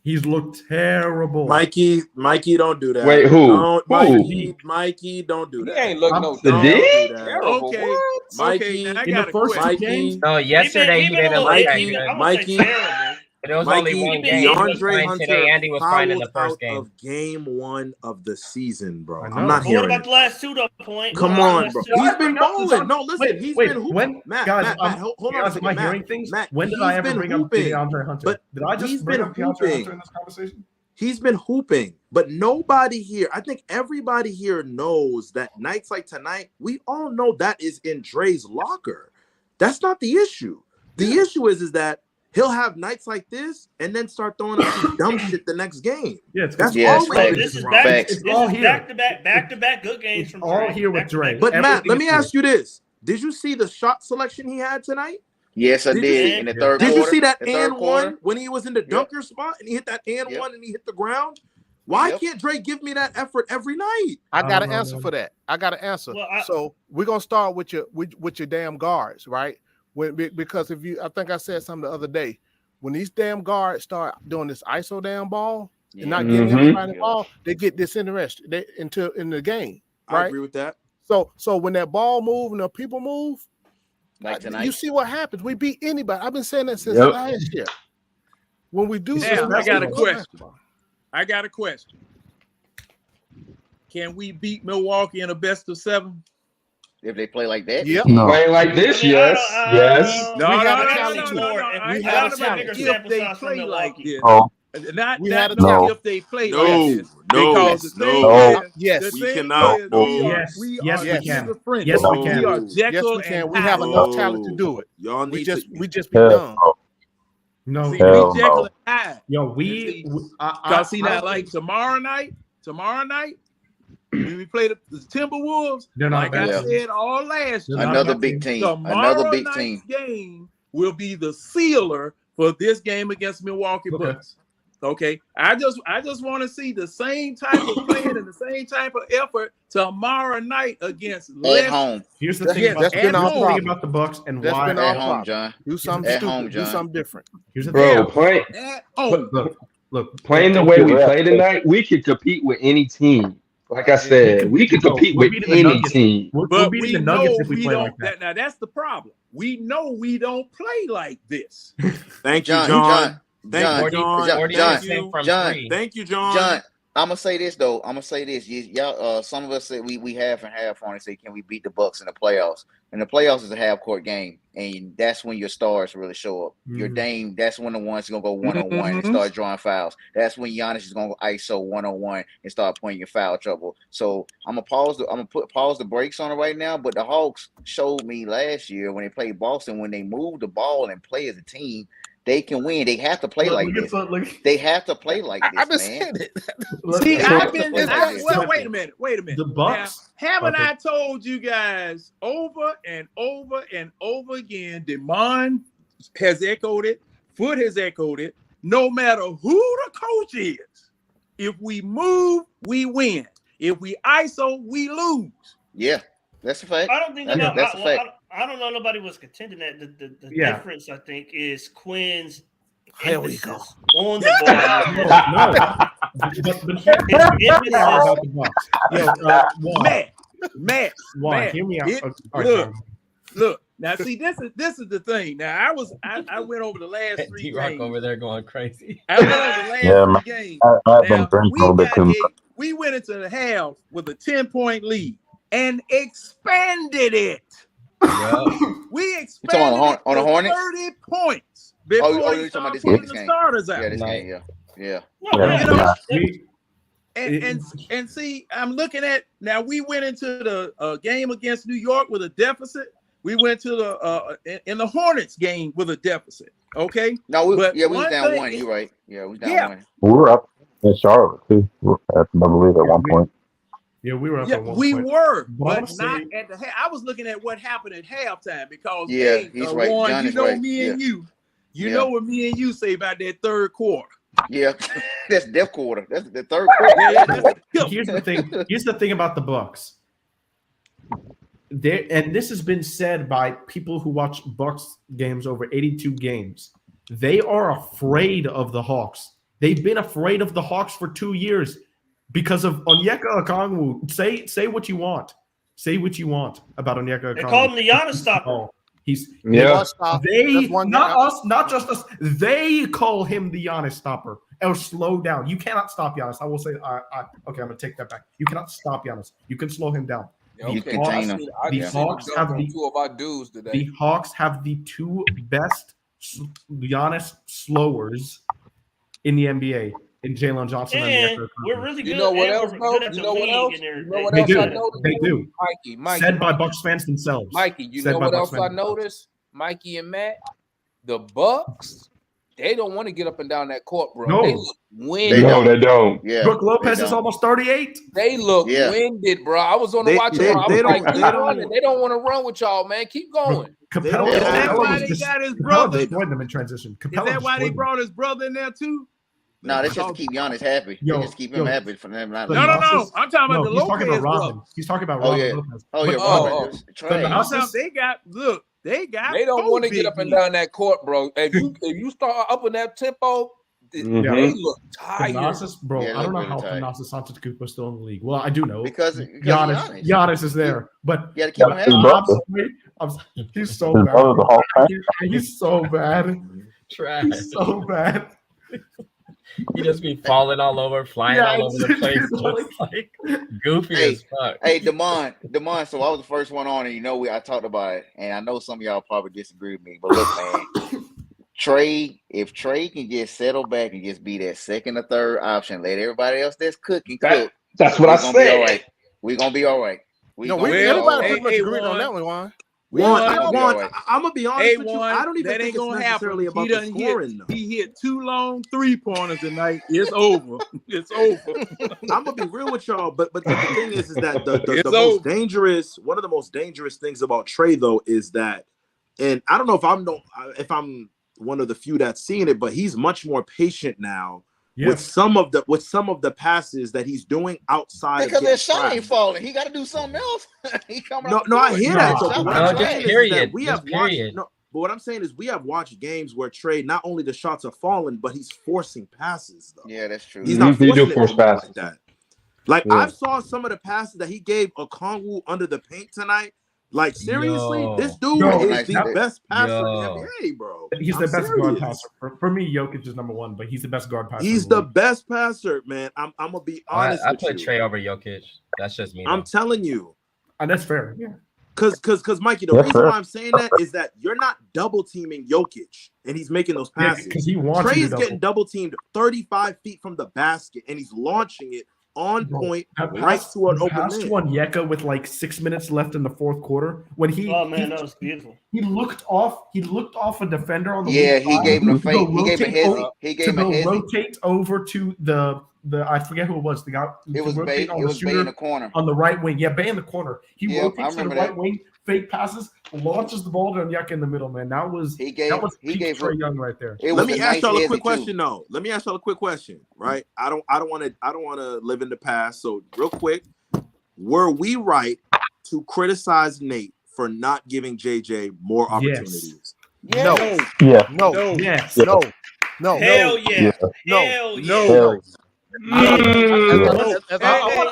He's looked terrible. Mikey, don't do that. Wait, who? Mikey, don't do that. He ain't looking no terrible. Okay, Mikey, I got the first question. games. No, yesterday he didn't look that good. Mikey. But it was only one game. DeAndre Hunter today. Andy was fine in the first game. Of game 1 of the season, bro. I'm What not hearing about the last two point? Come on, bro. He's been balling. No, listen, he's been hooping. When, Matt, hold on a second. Am I hearing things? Matt, when did I ever bring up DeAndre Hunter? Did I just bring up DeAndre Hunter in this conversation? He's been hooping, but nobody here, I think everybody here knows that nights like tonight, we all know that is in Dre's locker. That's not the issue. The issue is that he'll have nights like this and then start throwing up some dumb shit the next game. This is back-to-back good games from Dre. All here with Dre. But Matt, let me ask you this. Did you see the shot selection he had tonight? Yes, I did. In the third quarter. Did you see that and one when he was in the dunker spot and he hit that and one and he hit the ground? Why can't Dre give me that effort every night? I got an answer for that. I got an answer. So we're gonna start with your damn guards, right? Because I think I said something the other day. When these damn guards start doing this ISO damn ball and not getting everybody the ball, they get disinterested in the game. Right? I agree with that. So when that ball move and the people move, like tonight, you see what happens. We beat anybody. I've been saying that since last year. When we do, I got a question. Can we beat Milwaukee in a best of 7? If they play like that? Yep. No. Playing like this, yes. If they play like this. Not if they play like this. Because we cannot. Yes, we can. Yes, we can. Yes, we can. We have enough talent to do it. Y'all We need just be Hell dumb. No, See, we Jekyll and Hyde. Yo, Because see that like tomorrow night, when we play the Timberwolves, like I said all last year, another big team. Another big team. Game will be the sealer for this game against Milwaukee Bucks. Okay, I just want to see the same type of playing and the same type of effort tomorrow night against at home. Here's the thing about the Bucks and why at home, John. Do something stupid. Home, John. Do something different. Here's the thing. Look, playing the way we play tonight, we could compete with any team. Like I said, we could compete with any team. But we know we don't. Now that's the problem. We know we don't play like this. Thank you, John. Thank you, John. Thank you, John. I'm gonna say this though. I'm gonna say this. Y'all, some of us say we half and half on it. Say, can we beat the Bucks in the playoffs? And the playoffs is a half court game, and that's when your stars really show up. Your Dame, that's when the one's gonna go 1-on-1 and start drawing fouls. That's when Giannis is gonna go ISO 1-on-1 and start putting your foul trouble. So I'm gonna pause the brakes on it right now. But the Hawks showed me last year when they played Boston, when they move the ball and play as a team, they can win. They have to play like this. They have to play like this, I've been man. saying it. See, well, wait a minute. The Bucks. Now, haven't I told you guys over and over and over again? Demond has echoed it. Foot has echoed it. No matter who the coach is, if we move, we win. If we ISO, we lose. Yeah, that's a fact. I don't think that's a fact. I don't know. Nobody was contending that. The difference, I think, is Quinn's emphasis on the ball. Matt, hear me out. Look. Now, see, this is the thing. Now, I went over the last 3 games. over there going crazy. I went over the last 3 games. We went into the half with a 10-point lead and expanded it. Yeah. We expanded it to 30 points before we started putting the starters out. Yeah. And see, I'm looking at now. We went into the game against New York with a deficit. We went to the in the Hornets game with a deficit. Okay. No, we was down 1. You're right. Yeah, we was down 1. We were up in Charlotte too. I believe at one point. Yeah, we were up at one point. We were, but not at the. I was looking at what happened at halftime because he's right. Warren, you know right. me and you. You know what me and you say about that third quarter. Yeah, that's death quarter. That's the third quarter. Here's the thing. Here's the thing about the Bucks. And this has been said by people who watch Bucks games over 82 games. They are afraid of the Hawks. They've been afraid of the Hawks for 2 years because of Onyeka Okongwu. Say what you want. Say what you want about Onyeka Okongwu. They call him the Giannis stopper. Not just us. They call him the Giannis stopper. Or slow down. You cannot stop Giannis. I will say. Okay, I'm gonna take that back. You cannot stop Giannis. You can slow him down. Okay, the Hawks have the 2 of our dudes today. The Hawks have the 2 best Giannis slowers in the NBA. In Jalen Johnson and we're really good. You know what else, bro? You know what else? They do. Mikey. Said by Bucks fans themselves. Mikey, you know what else I noticed? Mikey and Matt, the Bucks, they don't want to get up and down that court, bro. No. They look winded. They don't. Yeah. Brooke Lopez is almost 38. They look winded, bro. I was on the watch. They don't want to run with y'all, man. Keep going. Capela destroyed them in transition. Is that why they brought his brother in there too? No, that's just to keep Giannis happy. They just keep him happy for them. No. I'm talking about the Lopez brothers. He's talking about Robin Lopez. They don't want to get up and down that court, bro. If you start up in that tempo, they look tired. Thanasis, bro, I don't know how Thanasis Antetokounmpo is still in the league. Well, I do know because Giannis is there, but you keep him happy. He's so bad. He's so bad. Trash. He's so bad. He just be falling all over, flying all over the place, just like goofy as fuck. Hey, Demond. So I was the first one on, and I talked about it, and I know some of y'all probably disagree with me, but look, man, if Trey can just settle back and just be that second or third option, let everybody else that's cooking cook. That's what I said. We're gonna be all right. Everybody pretty much agreed on that one, Juan. I'm gonna be honest with you. I don't even think it's necessarily about the scoring. He hit 2 long 3-pointers tonight. It's over. It's over. I'm gonna be real with y'all, but the thing is that one of the most dangerous things about Trey though is that, and I don't know if I'm one of the few that's seeing it, but he's much more patient now. Yeah. With some of the passes that he's doing outside because their shot ain't falling. He got to do something else. He coming I hear that. But what I'm saying is we have watched games where Trey, not only the shots are falling, but he's forcing passes. Though. Yeah, that's true. He's not forcing passes like that. I saw some of the passes that he gave Okongwu under the paint tonight. Like seriously, this dude Yo, is the best passer in the Yo. NBA, bro. He's the I'm best guard serious. passer. For me, Jokic is number one, but he's the best guard passer. He's in the the league. best passer, man. I'm gonna be honest I with put you. Trey over Jokic. That's just me. I'm though. telling you. And that's fair. Yeah. Cause Mikey, the reason why I'm saying that is that you're not double teaming Jokic and he's making those Yeah, passes. because he wants Trey's you to getting double teamed 35 feet from the basket and he's launching it on point right to an open pass to man. Onyeka with like 6 minutes left in the fourth quarter when he that was beautiful. He looked off a defender on the Yeah, weak he side gave him a to go fake. He gave him a rotate hezzy. He gave to him a go hezzy. rotate over to the I forget who it was. The guy It was Bay. on It the was Bay shooter in the corner. on the right wing. Yeah, Bay in the corner. He Yep, I rotates to the remember right that. wing, fake passes, launches the ball to Onyeka in the middle. Man, that was He gave peak Trae Young right there. Let me ask y'all a quick question though. Let me ask y'all a quick question, right? I don't want to live in the past. So real quick, were we right to criticize Nate for not giving JJ more opportunities? No. Yeah. No. Yes. No. No. Hell yeah. No. Hell yeah. No. Hey,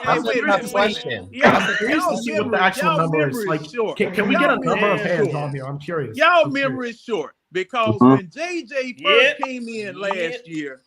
I'm wait a minute. question. I'm curious to see what the actual number is. Like, can we get a number of hands on here? I'm curious. Y'all memory is short because when JJ first came in last year,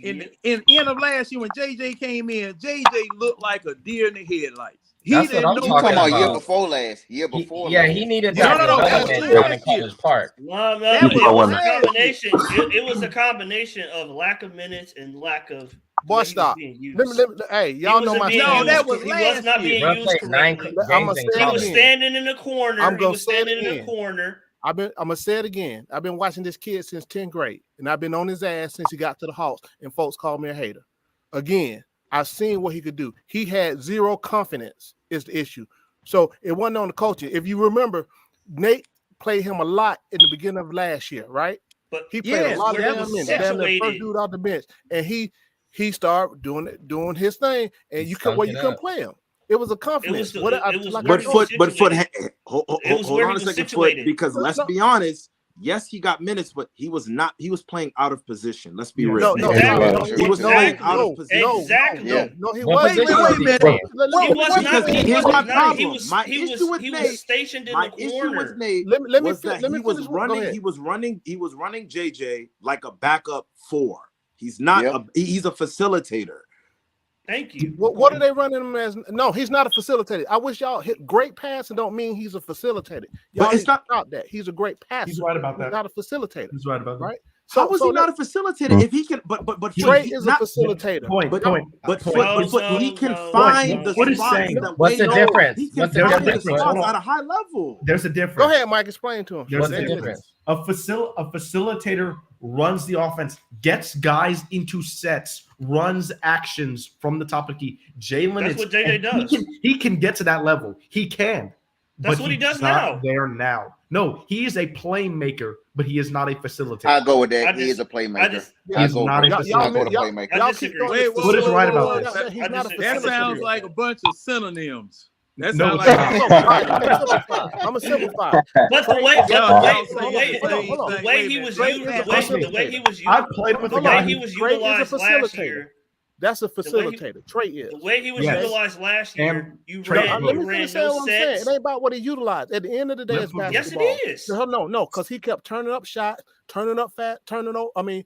in the end of last year when JJ came in, JJ looked like a deer in the headlights. That's what I'm You talking talking about about. year before last? Year before? Yeah, last. he needed No, that no, that was development down in last year. College Park. No, That it was was a last combination. It was a combination of lack of minutes and lack of Boy, stop. Hey, y'all know my No, that was he last was not year. being Bro used played 9 correctly. I'ma games in say He it was college. again. standing in the corner. I'm He gonna was say it standing in the again. corner. I'm gonna say it again. I've been watching this kid since 10th grade, and I've been on his ass since he got to the Hawks, and folks call me a hater. Again, I've seen what he could do. He had zero confidence is the issue. So it wasn't on the coaching. If you remember, Nate played him a lot in the beginning of last year, right? But He played a lot of where he damn was minutes, damn the first situated. dude off the bench, and he started doing his thing, and you couldn't play him. It was a confidence. It was like where I he told was you. situated. Hold on a second, Foot, because let's be honest. Yes, he got minutes, but he was playing out of position. Let's be real. No, he was playing out of position. Exactly. No, he What wasn't. position was he playing? He was not. Here's my problem. He was stationed in My the issue corner. with Nate let me was that finish. he was running JJ like a backup 4. He's not. He's a facilitator. Thank you. What are they running him as? No, he's not a facilitator. I wish y'all hit great pass and don't mean he's a facilitator. Y'all But it's not about that. He's a great passer. He's right about that. He's not a facilitator. He's right about that. Right? How was he not a facilitator if he can? But Trey is a facilitator. But he can find the spots that What's the difference? He can What's the find the difference? spots at a high level. There's a difference. Go ahead, Mike. Explain to him. There's What's the difference? A facilitator runs the offense, gets guys into sets, runs actions from the top of the key. Jalen, That's what JJ does. He can get to that level. He can. That's but what he does not now. There now. No, he is a playmaker, but he is not a facilitator. I'll go with that. He is a playmaker. He's not a playmaker. Y'all keep Wait, What is right about this? He's not a That facilitator. sounds like a bunch of synonyms. That No, sounds it's like not. I'm gonna simplify. But the way he was I've played with the a guy way he who was Trey is a utilized last facilitator. year. That's a facilitator. Trey is. The way he was Yes. utilized last year, you Trey- ran Let me finish saying no what I'm saying. sets. It ain't about what he utilized. At the end of the day, it's Yes, basketball. Yes, it is. No, because he kept turning up shots, turning up fat, turning up. I mean,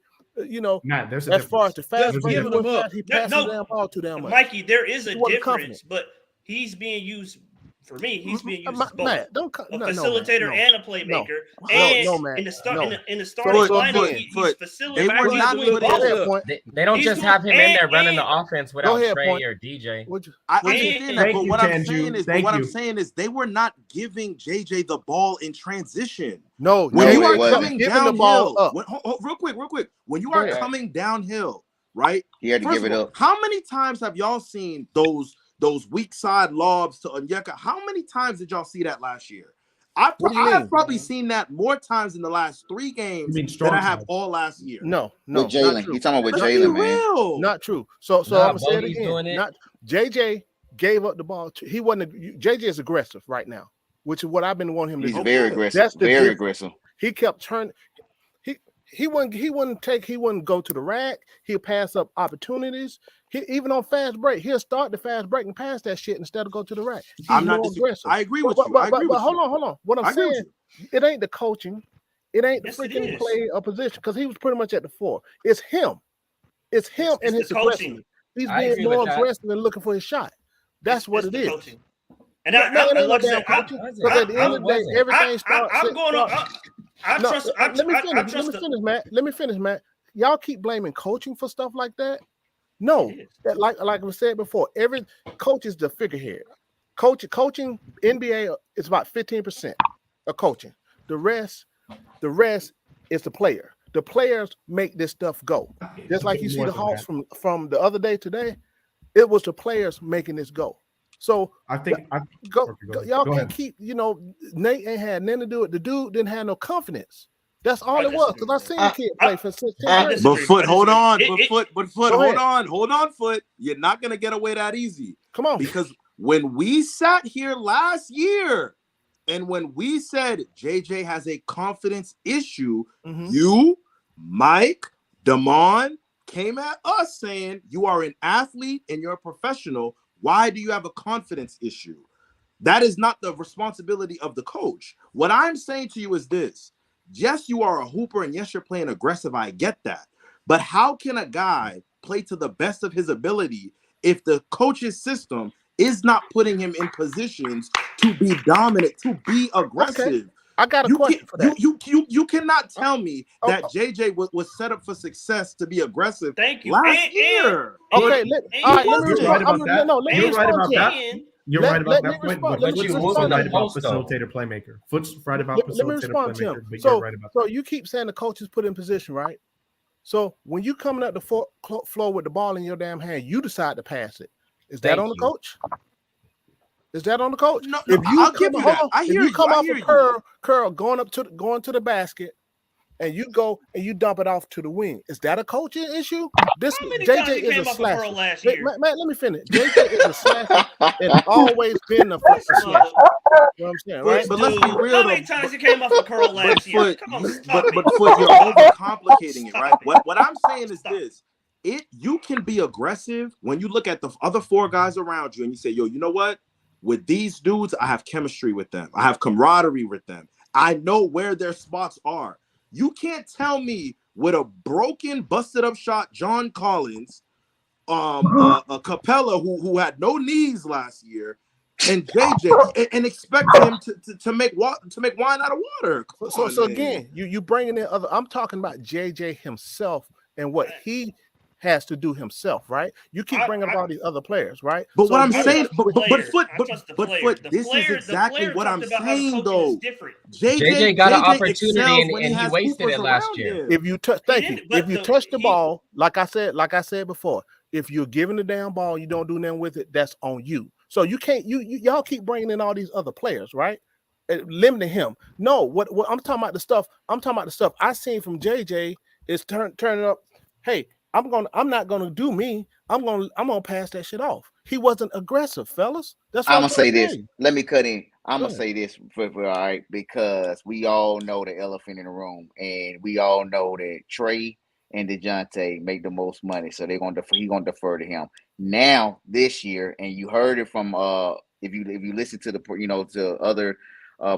Matt, there's a as far as the fast Just break, giving him up. he passed No, the damn ball too damn much. Mikey, there is a He wasn't difference, confident. but he's being used. For me, he's being used as both Matt, don't a facilitator and a playmaker. No, Matt, in the start no. in the starting Foot, lineup, he's Foot. facilitating. They were not doing put both. Go ahead, Point. They don't He's just doing- have him in there and- running the offense without ahead, Trey Point. or DJ. I And- understand that, Thank but you, what I'm Tanju. saying is, Thank what I'm you. saying is, they were not giving JJ the ball in transition. No, When No, you it are wasn't. coming giving the ball downhill, up. real quick, when you Go are ahead. coming downhill, right? He had to First give it of all, up. how many times have y'all seen those weak side lobs to Onyeka? How many times did y'all see that last year? I What do you have mean? probably seen that more times in the last 3 games You mean than strong I have side? all last year. No, With not Jalen. true. You talking about with Let's be Jalen, man. real. Not true. So Nah, I'm gonna say it Bodie's again. doing it. Not JJ gave up the ball. He wasn't. JJ is aggressive right now, which is what I've been wanting him to He's do. very aggressive. That's the Very difference. aggressive. He kept turning. he wouldn't go to the rack. He'll pass up opportunities. Even on fast break, he'll start the fast break and pass that shit instead of go to the rack. I'm not aggressive. I agree with you. But hold on. What I'm saying, it ain't the coaching. It ain't the freaking play or position, because he was pretty much at the 4. It's him. It's him and his aggression. He's being more aggressive and looking for his shot. That's what it is. Coaching. And like I said, because at the end of the day, everything starts. I'm going on. Let me finish, Matt. Y'all keep blaming coaching for stuff like that. No, that like we said before, every coach is the figurehead. Coaching NBA is about 15% of coaching. The rest is the player. The players make this stuff go. Just like you see the Hawks from the other day today, it was the players making this go. So y'all can't keep, Nate ain't had nothing to do with it. The dude didn't have no confidence. That's all it was. Because I seen a kid play for 16 years. But Foot, hold on. Hold on, Foot. You're not gonna get away that easy. Come on. Because when we sat here last year, and when we said JJ has a confidence issue, you, Mike, Damon came at us saying you are an athlete and you're a professional. Why do you have a confidence issue? That is not the responsibility of the coach. What I'm saying to you is this. Yes, you are a hooper, and yes, you're playing aggressive. I get that. But how can a guy play to the best of his ability if the coach's system is not putting him in positions to be dominant, to be aggressive? Okay. I got a question for that. You cannot tell me that JJ was set up for success to be aggressive. Thank you. Last year. Okay, You're right about that. You're right about that point, but Foot's also right about facilitator playmaker. Foot's right about facilitator playmaker, but you're right about that. So you keep saying the coach is put in position, right? So when you coming up the floor with the ball in your damn hand, you decide to pass it. Is that on the coach? Is that on the coach? No, I'll give you that. I hear you. If you come off a curl going to the basket, and you go and you dump it off to the wing, is that a coaching issue? This JJ is a slasher. Man, let me finish. JJ is a slasher and always been a slasher. You know what I'm saying, right? But let's be real. How many times he came off a curl last year? Come on, stop it. But Foot, you're overcomplicating it, right? What I'm saying is this. You can be aggressive when you look at the other 4 guys around you and you say, yo, you know what? With these dudes, I have chemistry with them. I have camaraderie with them. I know where their spots are. You can't tell me with a broken, busted up shot, John Collins, a Capela who had no knees last year, and JJ, and expect him to make wine out of water. So again, you bringing in other. I'm talking about JJ himself and what he has to do himself, right? You keep bringing up all these other players, right? But what I'm saying, but Foot, this is exactly what I'm saying, though. JJ got an opportunity and he wasted it last year. If you touch, if you touch the ball, like I said before, if you're giving the damn ball, you don't do nothing with it, that's on you. So you can't, y'all keep bringing in all these other players, right? Limiting him. No, what I'm talking about the stuff I seen from JJ is turning up. Hey, I'm not gonna do me. I'm gonna pass that shit off. He wasn't aggressive, fellas. That's what I'm gonna say this. Let me cut in. I'm gonna say this for all right, because we all know the elephant in the room, and we all know that Trey and DeJounte make the most money, so he's gonna defer to him. Now this year, and you heard it from if you listen to the to other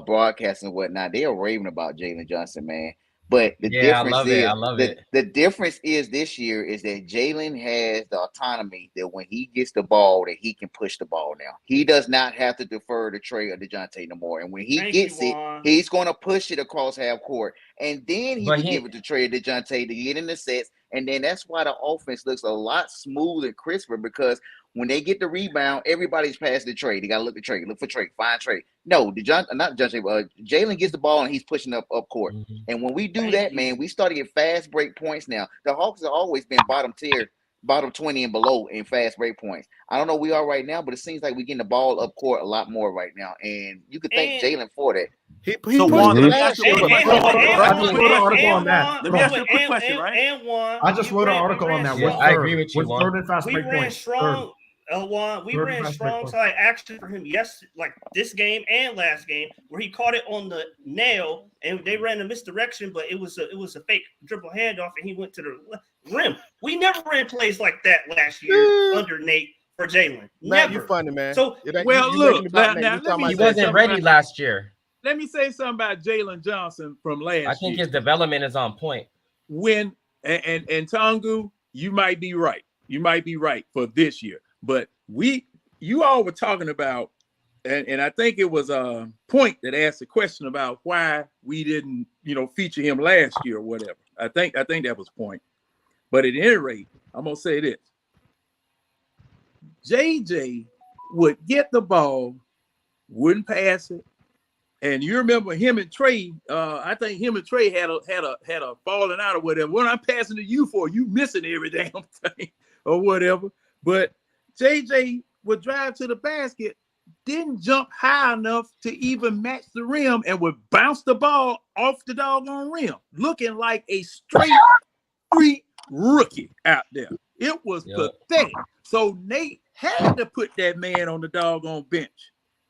broadcasts and whatnot, they are raving about Jalen Johnson, man. But the difference is this year is that Jalen has the autonomy that when he gets the ball, that he can push the ball now. He does not have to defer to Trey or DeJounte no more. And when he gets it, he's going to push it across half court. And then he can give it to Trey or DeJounte to get in the sets. And then that's why the offense looks a lot smoother and crisper, because when they get the rebound, everybody's passing the Trey. They got to look at Trey, look for Trey, find Trey. No, Jalen gets the ball and he's pushing up court. Mm-hmm. And when we do that, man, we start to get fast break points now. The Hawks have always been bottom tier, bottom 20 and below in fast break points. I don't know where we are right now, but it seems like we're getting the ball up court a lot more right now. And you could thank Jalen for that. I just wrote an article on that. I agree with you. Third and fast break points. L1, we Third ran best strong record. side action for him. Yes, like this game and last game, where he caught it on the nail, and they ran a misdirection, but it was a fake dribble handoff, and he went to the rim. We never ran plays like that last year under Nate for Jalen. Matt, Never. you funny, man. So Well, you look, making about now Nate. let me He say wasn't something ready about- last year. Let me say something about Jalen Johnson from last I think year. his development is on point. When and Tongu, you might be right. You might be right for this year. But you all were talking about, and I think it was a Point that asked a question about why we didn't, feature him last year or whatever. I think that was Point. But at any rate, I'm gonna say this. JJ would get the ball, wouldn't pass it. And you remember him and Trey, I think him and Trey had a falling out or whatever. What I'm passing to you for, you missing every damn thing or whatever. But JJ would drive to the basket, didn't jump high enough to even match the rim, and would bounce the ball off the doggone rim, looking like a straight street rookie out there. It was pathetic. So Nate had to put that man on the doggone bench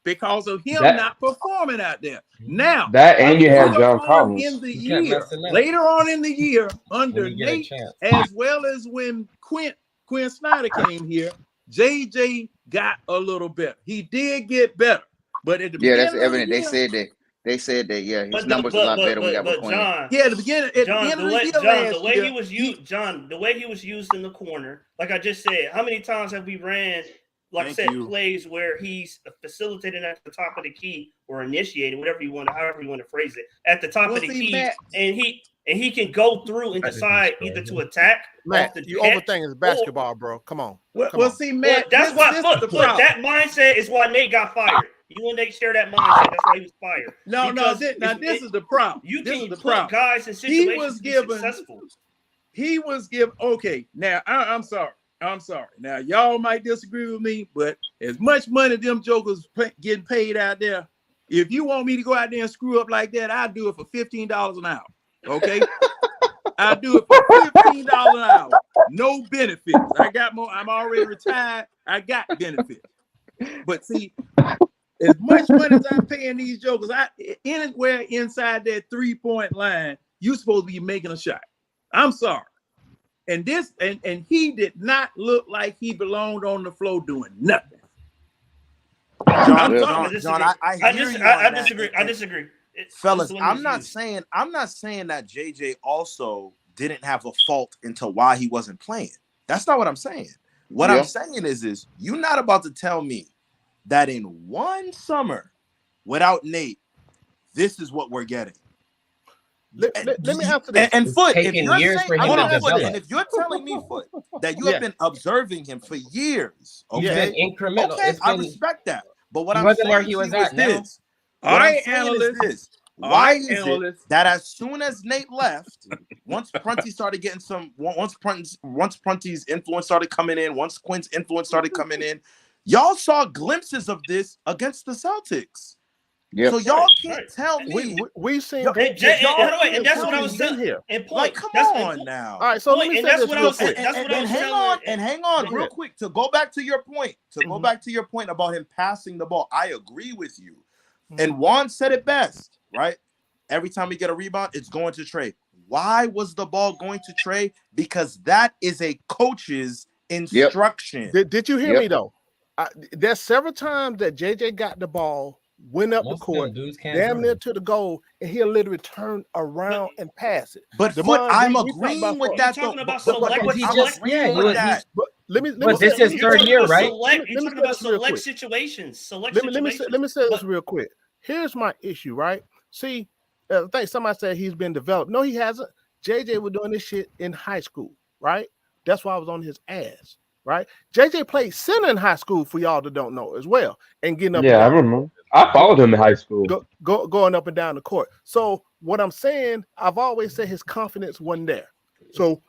because of him not performing out there. Now, that and you had John Collins. in the year, later on in the year, under Nate, as well as when Quinn Snyder came here, JJ got a little better. He did get better, but at the beginning, that's evident. They said that. Yeah, his numbers a lot better. We got with Quinn. John, at the beginning of the year, the way he was used in the corner, like I just said, how many times have we ran? Like I said, plays where he's facilitating at the top of the key or initiating, however you want to phrase it, at the top of the key, and he can go through and decide either to attack. Matt, you overthinking the basketball, bro. Come on. See, Matt, that's why. Look, that mindset is why Nate got fired. You and Nate share that mindset. That's why he was fired. This is the problem. You can put guys in situations to be successful. He was given. Okay, now I'm sorry. Now, y'all might disagree with me, but as much money them jokers getting paid out there, if you want me to go out there and screw up like that, I'll do it for $15 an hour. Okay? I'll do it for $15 an hour. No benefits. I'm already retired. I got benefits. But see, as much money as I'm paying these jokers, anywhere inside that 3-point line, you're supposed to be making a shot. I'm sorry. And he did not look like he belonged on the floor doing nothing. John, I disagree. I disagree. Fellas, I'm not saying that JJ also didn't have a fault into why he wasn't playing. That's not what I'm saying. What I'm saying is you're not about to tell me that in one summer without Nate, this is what we're getting. Let me answer this. And Foot, if you're telling me, Foot, that you have been observing him for years, okay, incremental. Okay, I respect that. But what I'm saying where he was at this. Why is it that as soon as Nate left, once Prunty's influence started coming in, once Quinn's influence started coming in, y'all saw glimpses of this against the Celtics. Yep. So y'all can't tell me. We've seen. And that's what I was saying here. And Point. Like, come on now. All right, so let me say this real quick. And hang on, real quick. To go back to your point. Go back to your point about him passing the ball. I agree with you. And Juan said it best, right? Every time we get a rebound, it's going to Trey. Why was the ball going to Trey? Because that is a coach's instruction. Did you hear me though? There's several times that JJ got the ball, went up the court, damn near to the goal, and he'll literally turn around and pass it. But I'm agreeing with that. But this is third year, right? You're talking about select situations. Let me say this real quick. Here's my issue, right? See, I think somebody said he's been developed. No, he hasn't. JJ was doing this shit in high school, right? That's why I was on his ass. Right, JJ played center in high school for y'all that don't know as well, and getting up. Yeah, I remember. I followed him in high school. Going up and down the court. So what I'm saying, I've always said his confidence wasn't there. So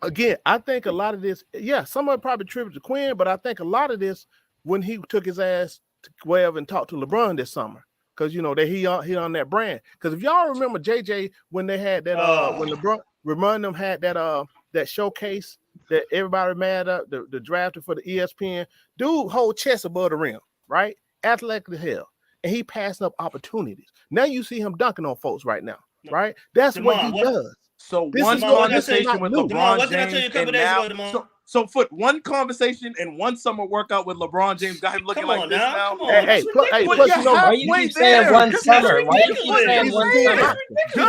again, I think a lot of this, some of it probably attributed to Quinn, but I think a lot of this when he took his ass to wherever and talked to LeBron this summer, because that he on that brand. Because if y'all remember JJ when they had that when LeBron them had that showcase. that everybody mad at the drafted for the ESPN. Dude, hold chest above the rim, right? Athletic as hell, and he passing up opportunities. Now you see him dunking on folks right now, right? That's what he does. So This one is what- this is conversation not with new. LeBron what did I tell you a James, couple and days now ago, Demond? so Foot, one conversation and one summer workout with LeBron James got him looking Come like on this now. now. Come on. That's plus, ridiculous. you know, Why you keep saying one summer? Why you keep saying one summer?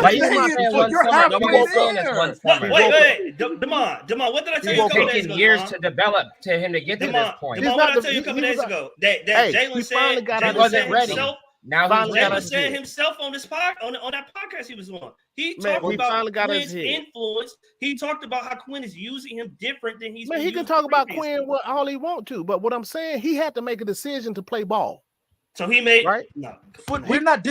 Why you keep saying one summer? Nobody's saying it's one summer. Wait, Demond, what did I tell you a It's couple days taken ago? years Demond? to develop to him to get to this point. Demond, what did I tell you a couple days ago? That Jalen said he wasn't ready. himself. Now he's Jalen ready. said himself on this on that podcast he was on. He Man, talked he about finally got Quinn's his head. influence. He talked about how Quinn is using him different than he's. Man, been he can used talk about previously. Quinn all he want to, but what I'm saying, he had to make a decision to play ball. So he made right. No, Foot, we're not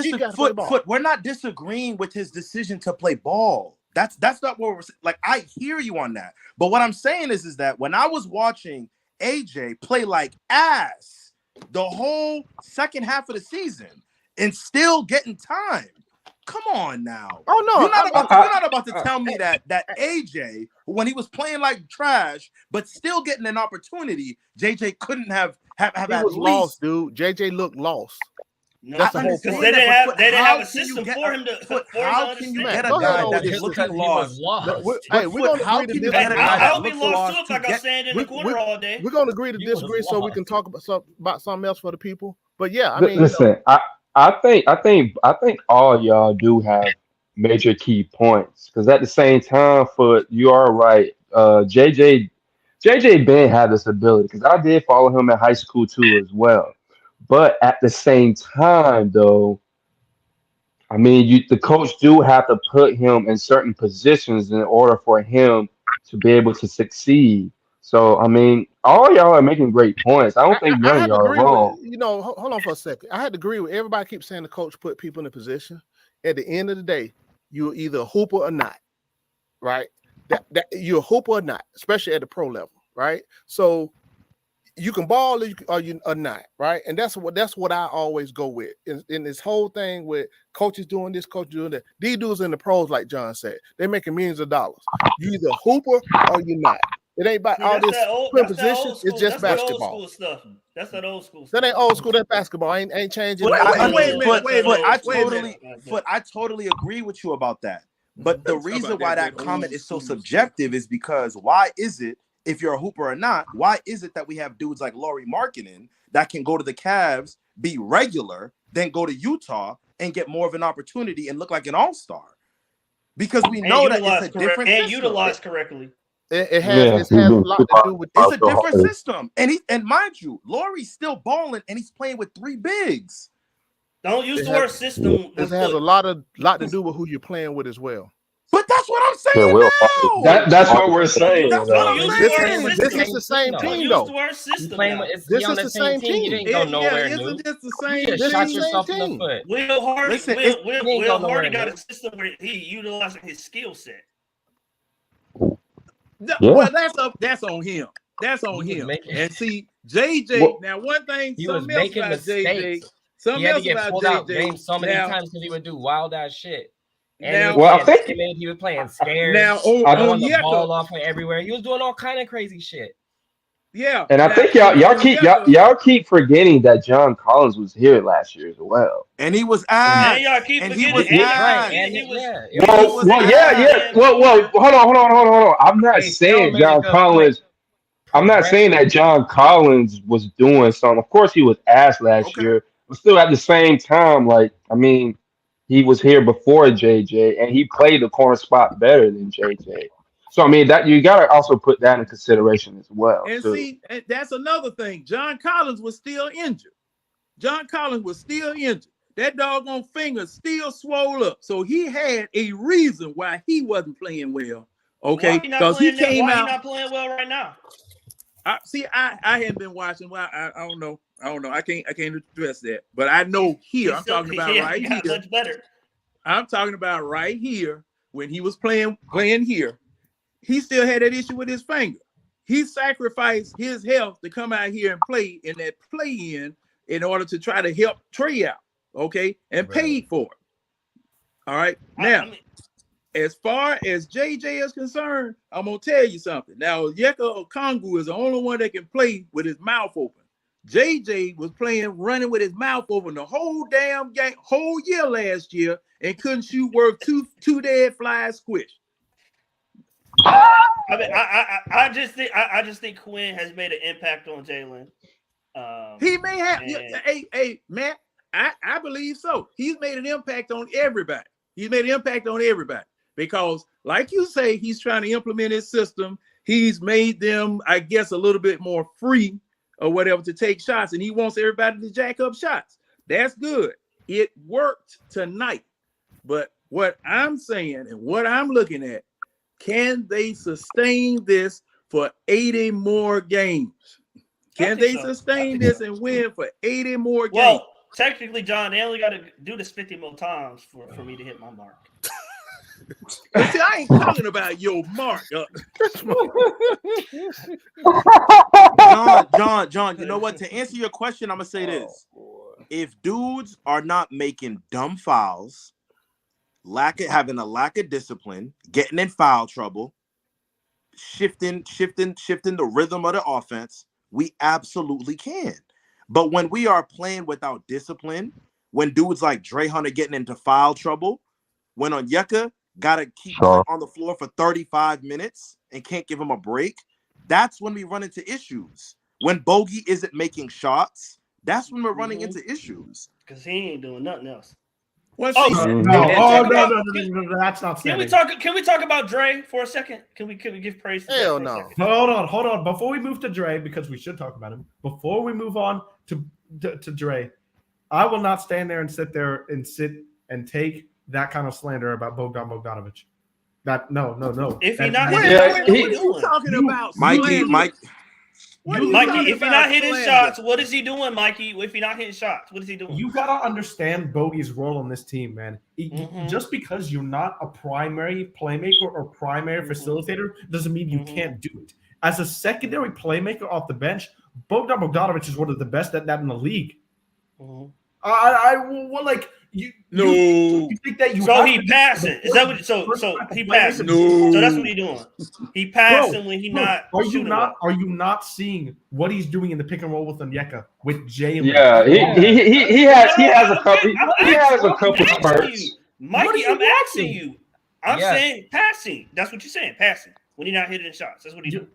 we're not disagreeing with his decision to play ball. That's not what we're like. I hear you on that, but what I'm saying is that when I was watching AJ play like ass the whole second half of the season and still getting time. Come on now. Oh no, you're not about to tell me that AJ, when he was playing like trash, but still getting an opportunity, JJ couldn't have he at was least lost, dude. JJ looked lost. No, That's the whole because point. they didn't have a How can you system get for him to. how can you get a Go ahead guy on that with is your looking he was lost? lost. Hey, we're gonna how agree can to you get a disagree. guy that I'll be looks lost lost too if to I got get? stand in the corner all day. We're gonna agree to He was disagree so we lost. can talk about something else for the people. But yeah, I mean, Listen, I think all y'all do have major key points because at the same time, for you are right. JJ Ben had this ability because I did follow him in high school too as well. But at the same time, though, I mean, the coach do have to put him in certain positions in order for him to be able to succeed. So, I mean, all y'all are making great points. I don't think I none of had to y'all are agree wrong. with, hold on for a second. I had to agree with everybody keeps saying the coach put people in a position. At the end of the day, you're either a hooper or not, right? That you're a hooper or not, especially at the pro level, right? So you can ball or you are not, right? And that's what I always go with in this whole thing with coaches doing this, coaches doing that. These dudes in the pros, like John said, they're making millions of dollars. You either a hooper or you're not. It ain't about all this position. It's just basketball. Old school stuff. That's that old school That ain't old school. That's basketball. Ain't changing. I totally agree with you about that. But the reason why that comment is so subjective is because why is it, if you're a hooper or not, why is it that we have dudes like Lauri Markkanen that can go to the Cavs, be regular, then go to Utah and get more of an opportunity and look like an all-star? Because we know that it's a different system. And utilized correctly. It has a lot to do with it's a different system. And mind you, Lauri's still balling and he's playing with three bigs. Don't use the word system. It has a lot to do with who you're playing with as well. But that's what I'm saying now. That's what we're saying. This is the same team, though. This is the same team. You didn't go nowhere new. Isn't this the same? You just shot yourself in the foot. Will Hardy, Listen, Will Hardy got a system where he utilizing his skill set. Well, that's on him. That's on him. And see, JJ. Now, one thing. He was making mistakes. He had to get pulled out games so many times because he would do wild ass shit. And I think he was playing scared. Now, throwing the ball off everywhere. He was doing all kind of crazy shit. Yeah, and I think y'all keep forgetting that John Collins was here last year as well, and he was ass. And he was ass. Well, hold on. I'm not saying John Collins. I'm not saying that John Collins was doing something. Of course, he was ass last year, but still at the same time, like, I mean, he was here before JJ, and he played the corner spot better than JJ. So I mean that you gotta also put that in consideration as well. And too. see, that's another thing. John Collins was still injured. That doggone finger still swole up. So he had a reason why he wasn't playing well. Okay, because he came out. Why he not playing well right now? I hadn't been watching. Well, I don't know. I can't address that. But I know here. I'm talking about right here. Much better. I'm talking about right here when he was playing here. He still had that issue with his finger. He sacrificed his health to come out here and play in that play-in in order to try to help Trey out, okay, and paid for it. All right. Now, as far as JJ is concerned, I'm gonna tell you something. Now, Onyeka Okongwu is the only one that can play with his mouth open. JJ was running with his mouth open the whole damn game, whole year last year, and couldn't shoot worth two dead flies squish. I mean, I just think Quinn has made an impact on Jalen. He may have. Hey, Matt, I believe so. He's made an impact on everybody. Because, like you say, he's trying to implement his system. He's made them, I guess, a little bit more free or whatever to take shots, and he wants everybody to jack up shots. That's good. It worked tonight. But what I'm saying and what I'm looking at, can they sustain this for 80 more games? Can they sustain this and win for 80 more games? Well, technically, John, they only got to do this 50 more times for me to hit my mark. See, I ain't talking about your mark. John, you know what? To answer your question, I'm going to say this. If dudes are not making dumb fouls, having a lack of discipline, getting in foul trouble, shifting the rhythm of the offense, we absolutely can. But when we are playing without discipline, when dudes like Dre Hunter getting into foul trouble, when Onyeka got to keep on the floor for 35 minutes and can't give him a break, that's when we run into issues. When Bogey isn't making shots, that's when we're running into issues. Because he ain't doing nothing else. No, that's not standing. Can we talk about Dre for a second? Can we give praise to Hell Dre no. Hold on. Before we move to Dre, because we should talk about him, before we move on to Dre, I will not stand there and sit and take that kind of slander about Bogdan Bogdanovic. No. If you're not talking about Mikey, if you're not hitting shots, what is he doing, Mikey? If you're not hitting shots, what is he doing? You gotta understand Bogey's role on this team, man. Just because you're not a primary playmaker or primary facilitator doesn't mean you can't do it. As a secondary playmaker off the bench, Bogdan Bogdanovic is one of the best at that in the league. You think that you so he passing? Is that what? So he passing? No. So that's what he doing. He passing when he not. Are you not seeing what he's doing in the pick and roll with Onyeka with Jalen? Yeah, he has a couple spurts. Mikey, I'm asking you. I'm saying passing. That's what you're saying. Passing when you're not hitting shots. That's what he's doing.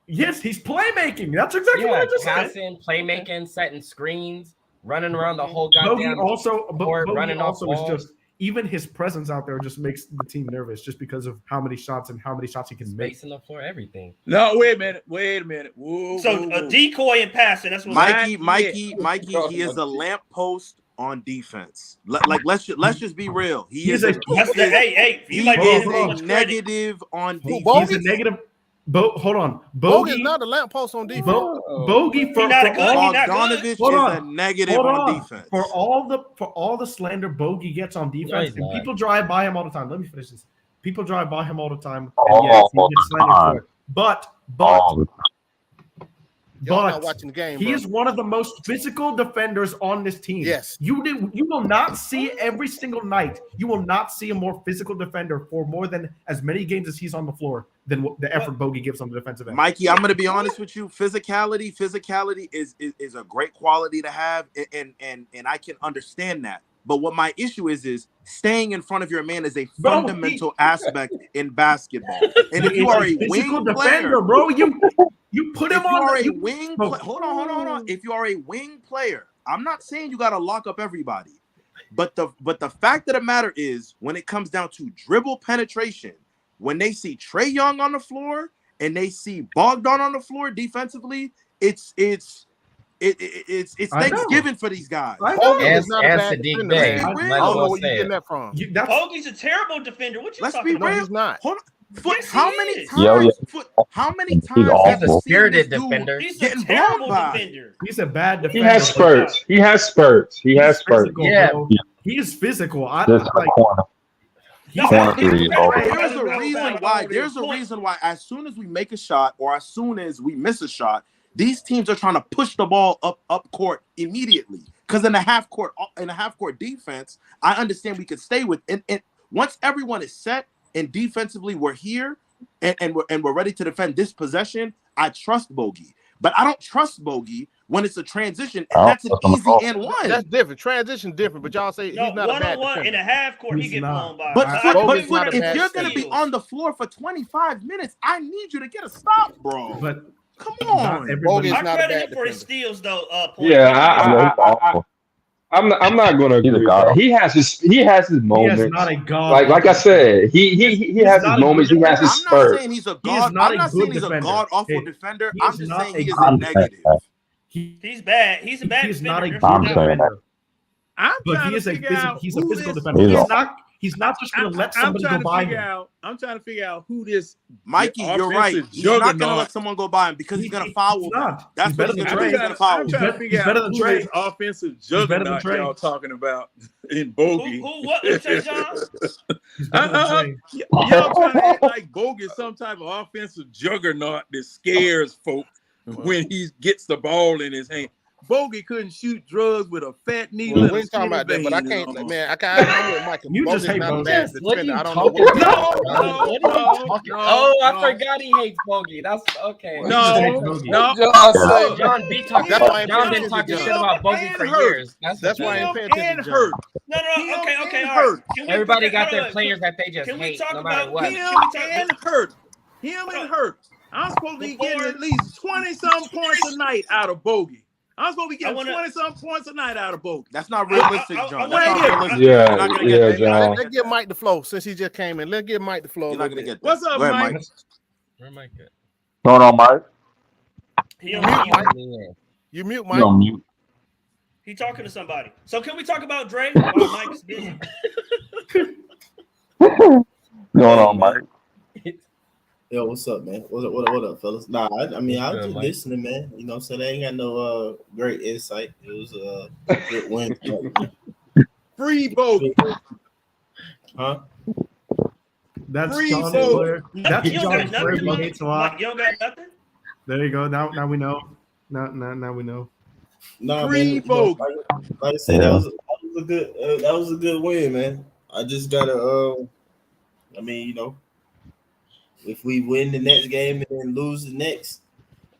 Yes, he's playmaking. That's exactly what I just said. Passing, playmaking, setting screens. Running around the whole goddamn Bogey running off also is just even his presence out there just makes the team nervous just because of how many shots he can make. Spacing up for everything. No, wait a minute. Whoa. A decoy and passing. That's what Mikey. He is a lamppost on defense. Let's just be real. He is a negative on defense. He's a negative. Hold on. Bogey's not a lamppost on defense. Bogey for Bogdanovic is a negative on defense. For all the slander Bogey gets on defense, and people drive by him all the time. Let me finish this. People drive by him all the time, and yes, he gets slandered for it. But not watching the game, he is one of the most physical defenders on this team. Yes. You will not see every single night. You will not see a more physical defender for more than as many games as he's on the floor than the effort Bogey gives on the defensive end. Mikey, I'm going to be honest with you. Physicality is a great quality to have, and I can understand that. But what my issue is staying in front of your man is a fundamental aspect in basketball. And if you are a wing player, bro, you put him on a wing. Hold on. If you are a wing player, I'm not saying you got to lock up everybody, but the fact of the matter is, when it comes down to dribble penetration, when they see Trae Young on the floor and they see Bogdan on the floor defensively, it's Thanksgiving for these guys. And Sadiq Bey. I don't know where you're getting that from. Bogey's a terrible defender. What you talking about? No, he's not. Hold on. Yes, how many times he's a spirited defender. He's a terrible defender. He's a bad defender. He has spurts. Yeah. He is physical. There's a reason why as soon as we make a shot or as soon as we miss a shot, these teams are trying to push the ball up court immediately. Because in a half court defense, I understand we could stay with and Once everyone is set and defensively we're here and we're ready to defend this possession, I trust Bogey. But I don't trust Bogey when it's a transition, and that's an easy and one. That's different. Transition different, but y'all say he's not a bad defender. In a half court, he get blown by. But if if you're going to be on the floor for 25 minutes, I need you to get a stop, bro. But come on, Bogey's I not a credit bad him for the defender. steals, though. Yeah, I'm not going to agree with that. He has his moments. He is not a god. Like I said, he has his moments. He has his spurts. I'm not saying he's a god. not I'm not a saying good he's a defender. god awful defender. I'm just not saying a he is good a negative. He's bad. He's a bad He's defender. not a There's good no doubt. defender. But trying he is to a figure out he's a who physical this- defender. He's not just going to let somebody go by him. I'm trying to figure out who this Mikey, you're right. offensive He's not going to juggernaut- let someone go by him because he's going to foul He's them. not. That's He's what better he's than going to do. He's Trey. going to foul I'm trying them. to figure He's out better than who Trey. this offensive better than juggernaut Trey. y'all talking about in Bogey. What you say, John? Y'all trying to act like Bogey is some type of offensive juggernaut that scares folk when he gets the ball in his hand. Bogey couldn't shoot drugs with a fat needle. We ain't talking about that, but I can't, man. I'm with Mike. You Bogey's just hate not a Bogey. bad What are you defender. I don't know talking what. about? No, What are you talking? I forgot he hates Bogey. That's okay. No. John B talking. That's why I ain't John paying been talking attention, shit about Bogey and for hurt. years. That's why I ain't paying And attention to hurt. John. No, okay, all right. hurt. Can we Everybody put got that- their hold on, players that they just can we hate, talk no matter about what. him? Him and hurt. Him and hurt. I'm supposed to be getting at least 20-some points a night out of Bogey. I'm supposed to be getting 20-some points a night out of Bogey. That's not realistic, John. That's not realistic. Yeah, You're not gonna get that. John. Let's give Mike the flow since he just came in. Let's give Mike the flow. You're not gonna get that. What's up, Go ahead, Mike? Mike. Where Mike at? Going on, Mike? He on mute. Yeah. You mute You Mike. on mute? He talking to somebody. So can we talk about Dre while Mike's busy? Going on, Mike? Yo, what's up, man? What up, fellas? Nah, I mean, I was Good, just Mike. listening, man. You know what I'm saying? They ain't got no great insight. It was a good win. Free Bogey. Huh? That's Free John's Bogey. player. That's You don't John's got player nothing, he Mike? hates a lot. You don't got nothing? There you go. Now we know. Now we know. Nah, Free man. You know, Bogey. like I said, that was a good win, man. I just gotta I mean, you know, if we win the next game and then lose the next,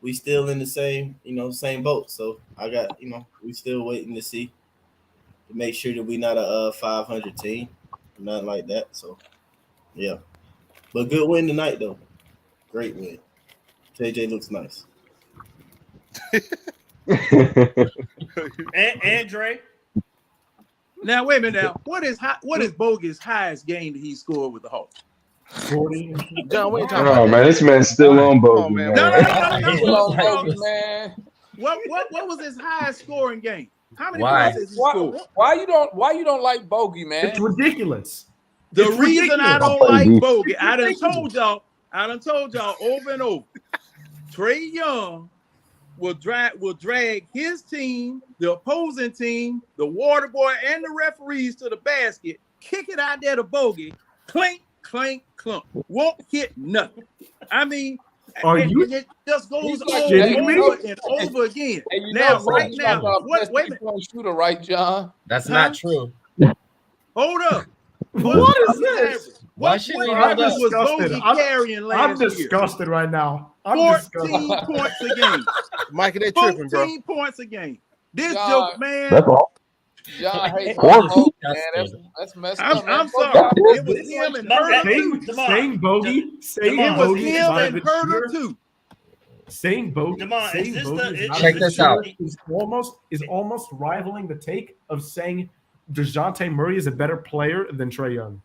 we still in the same boat. So I got, we still waiting to see to make sure that we not a 500 team, nothing like that. So yeah, but good win tonight though. Great win. JJ looks nice. And Dre. Now wait a minute. Now what is Bogey's highest game that he scored with the Hawks? 40. John, we ain't talking Oh about man, this man's still on Bogey, man. man. No. man. What was his highest scoring game? How many Why? points has he scored? Why you don't like Bogey, man? It's ridiculous. The It's reason I ridiculous. don't like Bogey, I done told y'all over and over. Trae Young will drag his team, the opposing team, the water boy, and the referees to the basket, kick it out there to Bogey, clink, clank, clunk. Won't hit nothing. I mean, it just goes over and over again. And you Now, know, right now, wait a minute. Shooter, right, John? That's not true. Hold up. What is this? Why should we I'm hold up? was Bogey carrying I'm last year? disgusted right now. I'm 14 disgusted. points a game. Mikey, they tripping, bro. 14 points a game. This John, joke, man. That's all. John hates Or- Bogey, man. That's messed up. I'm man. sorry. It was him and Herter too. Saying Bogey, saying It was Bogey is him not a and good Herter shooter. too. Saying Bogey, Demond, saying is this Bogey the- is not Check a good this out. shooter is almost rivaling the take of saying DeJounte Murray is a better player than Trae Young.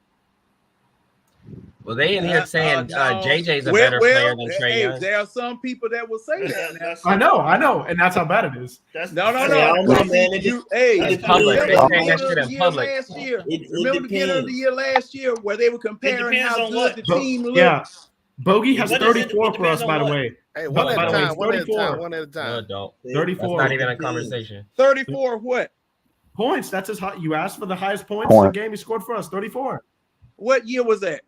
Well, they in here saying no. JJ's a better player than Trae Young. There are some people that will say that. I know, and that's how bad it is. No. I don't know, man. It's public. They saying that shit in public. Last year, It remember the beginning of the year last year where they were comparing depends how on good what. the team looked. Yeah, Bogey has What is it? 34 It for us, depends by on the what. way. Hey, one at By a the way, time, one at a 34. time, one at a No, time. don't. 34. That's not even a conversation. 34 what? Points. That's his high. You asked for the highest points Point. in the game he scored for us. 34. What year was that?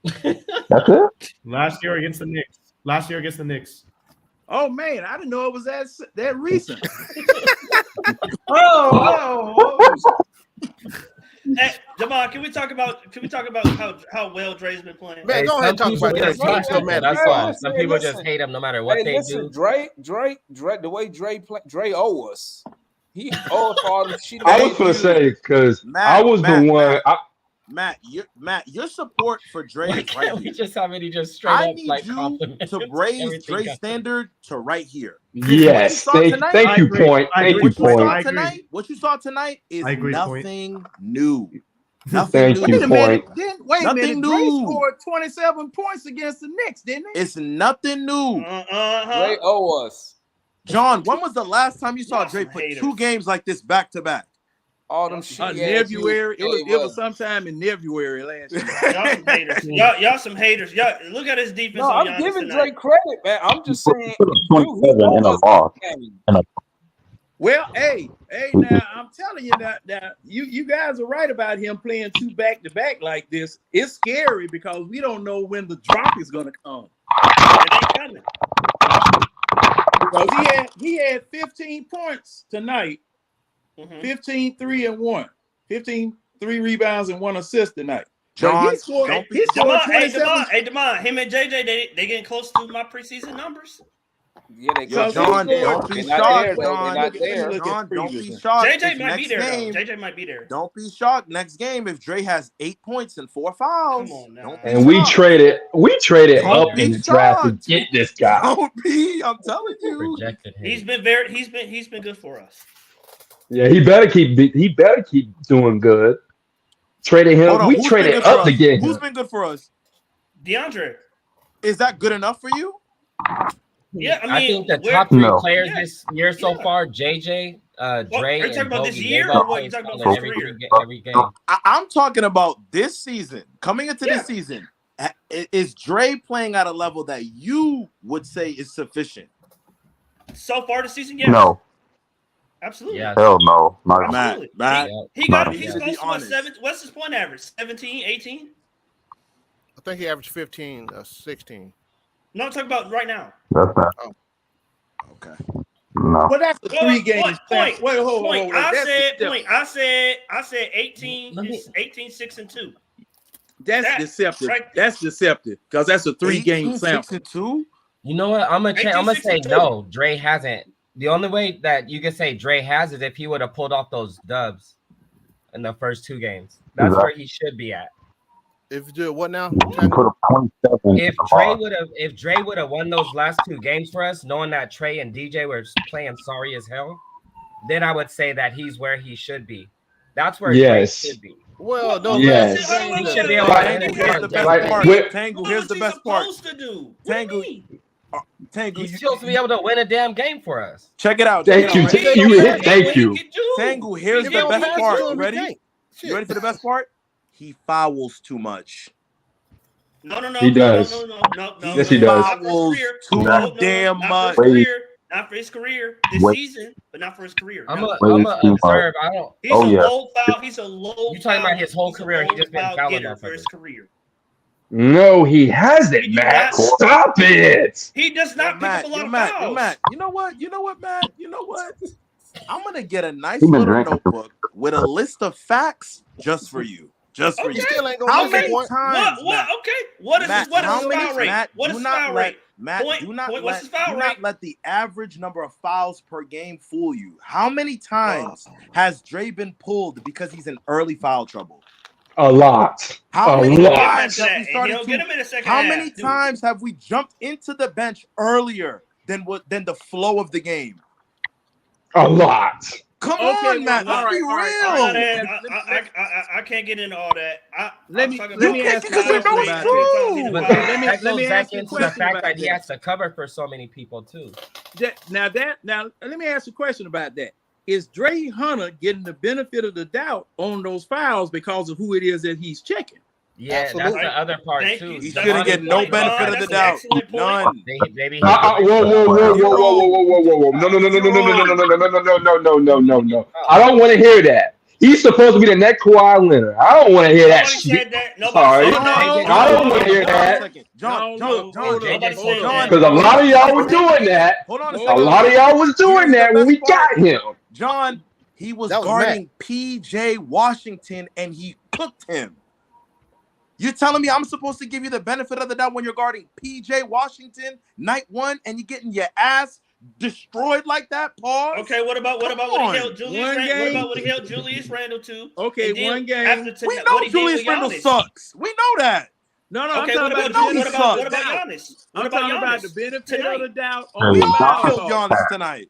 That's it? Last year against the Knicks. Oh man, I didn't know it was that recent. Oh. Hey, Demond, can we talk about how well Dre's been playing? Man, go ahead and talk about that. That's Hey, all. Some listen, people listen. just hate him no matter what Hey, they listen, do. Dre, the way Dre play, Dre owe us. He owes for all the shit. I was gonna say because I was the one. Matt, your support for Dre Why is right can't we here. just have any just straight I up need like you compliments to to raise everything Dre's else? standard to right here. Yes, What you saw tonight, thank you, Point. Thank you, Point. What you saw tonight is I agree, nothing new. Thank you, Wait a minute. Point. Wait a Nothing minute. Dre new. scored 27 points against the Knicks, didn't he? It's nothing new. Dre owe us. John, when was the last time you saw Y'all Dre some put haters. 2 games like this back to back? All them shit. February. It was sometime in February last year. Y'all some haters. Y'all some haters. Y'all look at his defense. No, on I'm Giannis giving tonight. Dre credit, man. I'm just saying. Put up 27 in a loss. Well, hey, now I'm telling you that you guys are right about him playing 2 back-to-back like this. It's scary because we don't know when the drop is gonna come. It ain't coming. Because he had 15 points tonight, 15, 3 and 1, 15, 3 rebounds and 1 assist tonight. John, he scored Demond, 27. hey, Demond, him and JJ, they getting close to my preseason numbers. Yeah, they Yo, go. John, don't be They're not shocked, there, though. John. They're not there. John, don't be shocked. JJ if might be next there, game, though. JJ might be there. Don't be shocked next game if Dre has 8 points and 4 fouls. Come on now. Don't be And we shocked. traded Don't up be in the draft to shocked. get this guy. Don't be. I'm telling you. Rejected him. He's been good for us. Yeah, he better keep doing good. Traded him. Hold on, We who's traded been good up for to us? get Who's him. been good for us? DeAndre. Is that good enough for you? Yeah, I think the we're- top 3 No. players this year so far, JJ, Dre, are you and talking about this Bogey, year they've or all what you played talking about solid for every career? game. I'm talking about this season. Coming into this season, is Dre playing at a level that you would say is sufficient? So far this season, yes. No. Absolutely. Yes. Hell no. Not Absolutely. Matt, He got Matt. he's To be close to what, honest. what's his point average? 17, 18? I think he averaged 15, 16. No, I'm talking about right now. That's not. Okay. No. Well, that's the 3 games. Point. Wait, hold on. I said 18, 6 and 2. That's deceptive. That's deceptive because that's a 3-game sample. 6 and 2? You know what? I'm gonna 18, say 62. no. Dre hasn't. The only way that you can say Dre has is if he would have pulled off those dubs in the first 2 games. That's where he should be at. If you do what now? He put up 27. If Dre would have won those last 2 games for us, knowing that Trey and DJ were playing sorry as hell, then I would say that he's where he should be. That's where Dre should be. Well, no, yes. He should be able to Tangu, here's the best part. Tangu, here's the best part. Tangu, he's supposed to be able to win a damn game for us. Check it out. Thank you. Thank you. Tangu, here's the best part. You ready? You ready for the best part? He fouls too much. No. He does. No. Yes, he does. Fouls too damn much. Not for his career this season, but not for his career. I'm a observe. I don't. He's a low foul. He's a low. You talking about his whole career? He just been fouling for his career. No, he hasn't, Matt. Stop it. He does not pick up a lot of fouls. Matt, you know what, Matt? You know what? I'm gonna get a nice little notebook with a list of facts just for you. Just for you. How many times? What? Okay. What is his foul rate? Matt, What is his foul rate? Matt, do not let the average number of fouls per game fool you. How many times has Dre been pulled because he's in early foul trouble? A lot. How many times have we started to get him in a second How half, many times have we jumped into the bench earlier than the flow of the game? A lot. Come on, Matt. All Let's be real. I can't get into all that. Let me ask you because you know it's true. Let me ask you the fact that he has to cover for so many people too. Now let me ask you a question about that. Is Dre Hunter getting the benefit of the doubt on those fouls because of who it is that he's checking? Yeah, Absolutely. that's the other part too. He shouldn't get no benefit of the doubt. None. Maybe Whoa. No. I don't want to hear that. He's supposed to be the next Kawhi Leonard. I don't want to hear that shit. Sorry. I don't want to hear that. John. Because a lot of y'all was doing that. A lot of y'all was doing that when we got him. John, he was guarding PJ Washington, and he cooked him. You're telling me I'm supposed to give you the benefit of the doubt when you're guarding PJ Washington night one and you're getting your ass destroyed like that? Pause. Okay, what about what he held Julius Randle? What about what he held Julius Randle to? Okay, one game. After we know Julius Randle sucks. We know that. No, okay, I'm what talking about what about Giannis? I'm talking about the benefit tonight? of the doubt. We all killed Giannis tonight.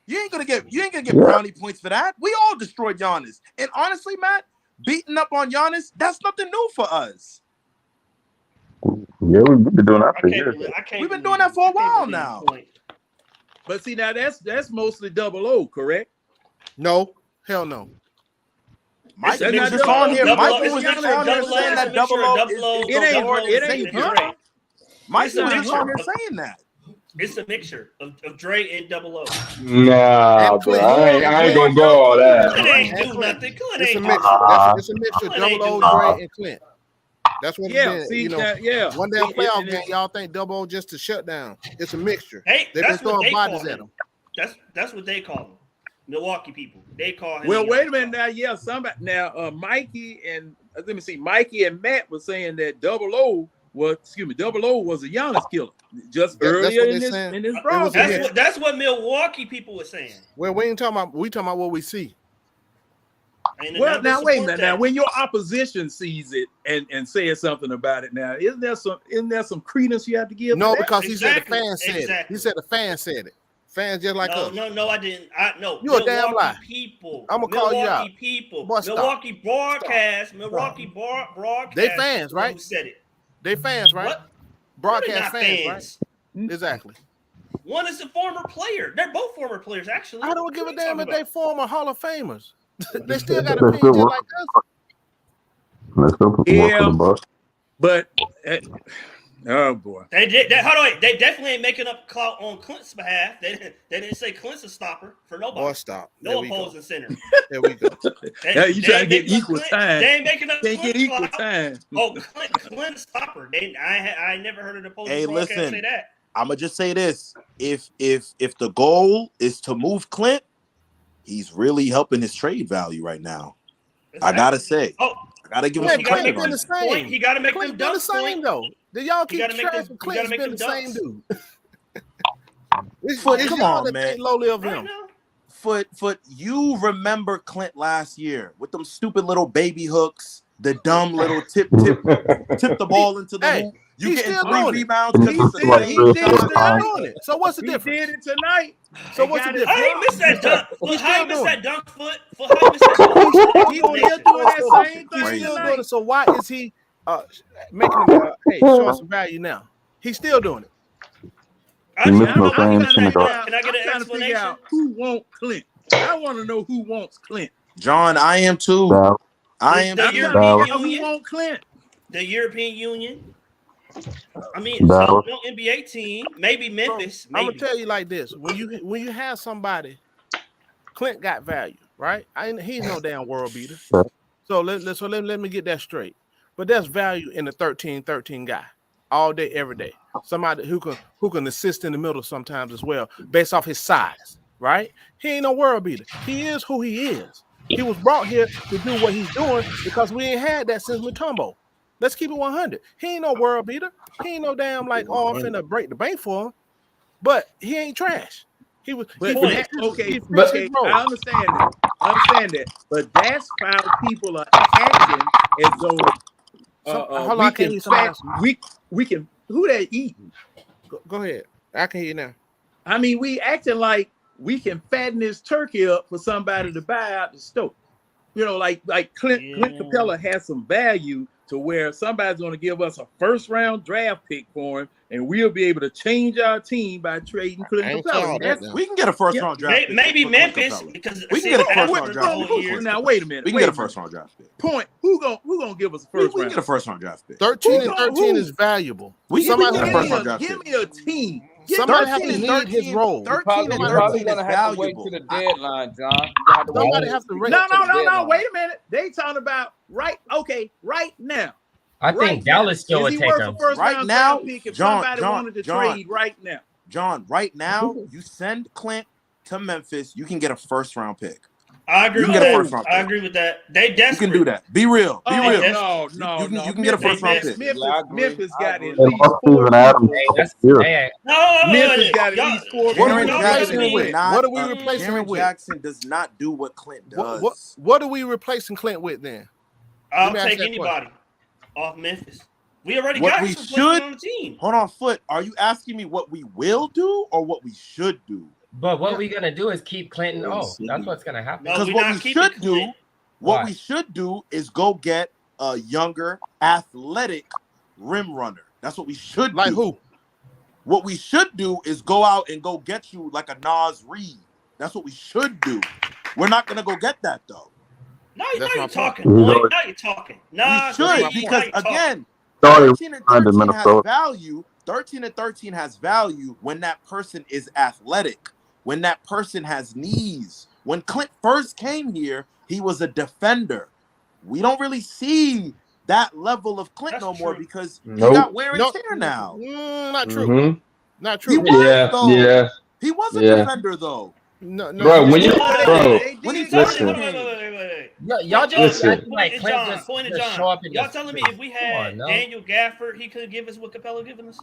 You ain't gonna get brownie points for that. We all destroyed Giannis. And honestly, Matt, beating up on Giannis, that's nothing new for us. Yeah, we've been doing that for years. We've been doing that for a while now. But see, now that's mostly double O, correct? No, hell no. Mike was just on here. Mike was just on here saying that double O. It ain't. Mike was just on here saying that. It's a mixture of Dre and double O. Nah, bro. I ain't gonna go all that. Clint ain't do nothing. Clint ain't do It's a mixture of double O, Dre, and Clint. That's what it is. See, you know, one day playoff game, y'all think double O just to shut down. It's a mixture. Hey, They've been throwing bodies at him. That's what they call him. Milwaukee people. They call him. Well, wait a minute now. Yeah, somebody now. Mikey and Mikey and Matt was saying that double O was a Giannis killer just earlier in this broadcast. That's what Milwaukee people were saying. Well, we ain't talking about. We talking about what we see. Well, now wait a minute. Now, when your opposition sees it and says something about it, now isn't there some credence you have to give? No, to that? because he said the fans said it. He said the fans said it. Fans just like us. No, I didn't. You a damn lie. People. I'm gonna call you out. People. Boy, Milwaukee broadcast. Milwaukee broadcast. They fans, right? Who said it? They fans, right? What? Broadcast fans, right? Exactly. One is a former player. They're both former players, actually. I don't give a damn if they former Hall of Famers. They still got opinions just like us. Let's go put them up for the bus. But oh boy, they definitely ain't making up clout on Clint's behalf. They didn't say Clint's a stopper for nobody. Boy, stop. No opposing center. There we go. You trying to get equal time? They ain't making up. Can't get equal time. Oh, Clint's stopper. I never heard an opposing broadcast say that. I'm gonna just say this: if the goal is to move Clint, he's really helping his trade value right now. I gotta say. I gotta give him credit on that. Point. He gotta make Clint them the same though. Did y'all keep track of Clint's been the same dude? Come on, man. Lowly of him. Foot. You remember Clint last year with them stupid little baby hooks, the dumb little tip the ball into the hoop. You getting 3 rebounds because he's doing it. So what's the difference? He did it tonight. So what's the difference? I ain't missed that dunk. How you missed that dunk, Foot? He's still doing that same thing. He's still doing it. So why is he making him showing some value now? He's still doing it. Can I get an explanation? Out who wants Clint? I want to know who wants Clint. John, I am too. I am the too. European Who wants Clint? The European Union. I mean, no NBA team, maybe Memphis. I'm gonna tell you like this: when you have somebody, Clint got value, right? He's no damn world beater. So let me get that straight. But there's value in the 13-13 guy, all day, every day. Somebody who can assist in the middle sometimes as well, based off his size, right? He ain't no world beater. He is who he is. He was brought here to do what he's doing because we ain't had that since Mutombo. Let's keep it 100. He ain't no world beater. He ain't no damn I'm finna break the bank for him. But he ain't trash. He was okay. I understand that. But that's how people are acting as though we can who they eating. Go ahead. I can hear you now. I mean, we acting like we can fatten this turkey up for somebody to buy out the store. You know, like Clint Capela has some value to where somebody's going to give us a first-round draft pick for him, and we'll be able to change our team by trading Clint Capela. We can get a first-round draft pick. Maybe Memphis, because we can get a first-round draft pick. Now, wait a minute. We can get a first-round draft pick. Point. Who gonna give us a first-round? We can get a first-round draft pick. 13 and 13 is valuable. Give me a team. Somebody has to need his role. 13 and 13 is valuable. To the deadline, John. Somebody have to rate. No. Wait a minute. They talking about right now. I think Dallas still would take him. Right now, John, trade right now. John, right now, you send Clint to Memphis, you can get a first-round pick. I agree. You can with get a that. first round I pick. agree with that. They desperate. You can do that. Be real. Be real. No. You can get a first round pick. Memphis got at And least plus 4 Steven Adams. Hey, that's Yeah. No, Memphis got at least 4 What are we Jaren people. Jackson replacing is with? not. What are we replacing Jaren with? Jackson does not do what Clint does. What are we replacing Clint with then? I'll Let me ask take that anybody off Memphis. We already What got we some players should on the team. hold on, Foot. Are you asking me what we will do or what we should do? But what we're gonna do is keep Clinton. Oh, that's what's gonna happen. No, Because we're what not we keeping should do, Clint. what Why? we should do is go get a younger, athletic rim runner. That's what we should Like do. who? What we should do is go out and go get you like a Nas Reed. That's what we should do. We're not gonna go get that though. Now That's you're my talking, point. boy. Now you're talking. Nah, We should now because you're talking. again, Sorry, 13 and signed in 13 has Minnesota. value. 13 and 13 has value when that person is athletic, when that person has knees. When Clint first came here, he was a defender. We don't really see that level of Clint no more because he got wear and tear now. Not true. Mm-hmm. Not He true. was though. Yeah. He was a Yeah. defender though. No, Bro, when you When he listen. Wait. Y'all just Listen. acting like Clint just show up and Y'all just telling me if we come on, had no? Daniel Gafford, he could give us what Capela given us?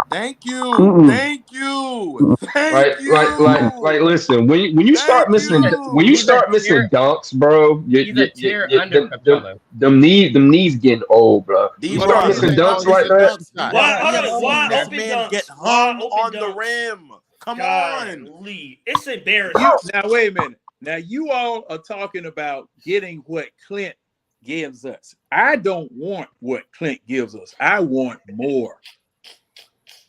Thank you. Mm-mm. Thank you. Thank Right, you. like. Listen, when you start missing He's a missing tier- dunks, bro, He's a tier under Capela. them knees getting old, bro. You D-Rock, start missing dunks like that. Why this open man dunks? get Why hung open on the dunks? rim. Come on. Golly. It's embarrassing. Now wait a minute. Now you all are talking about getting what Clint gives us. I don't want what Clint gives us. I want more.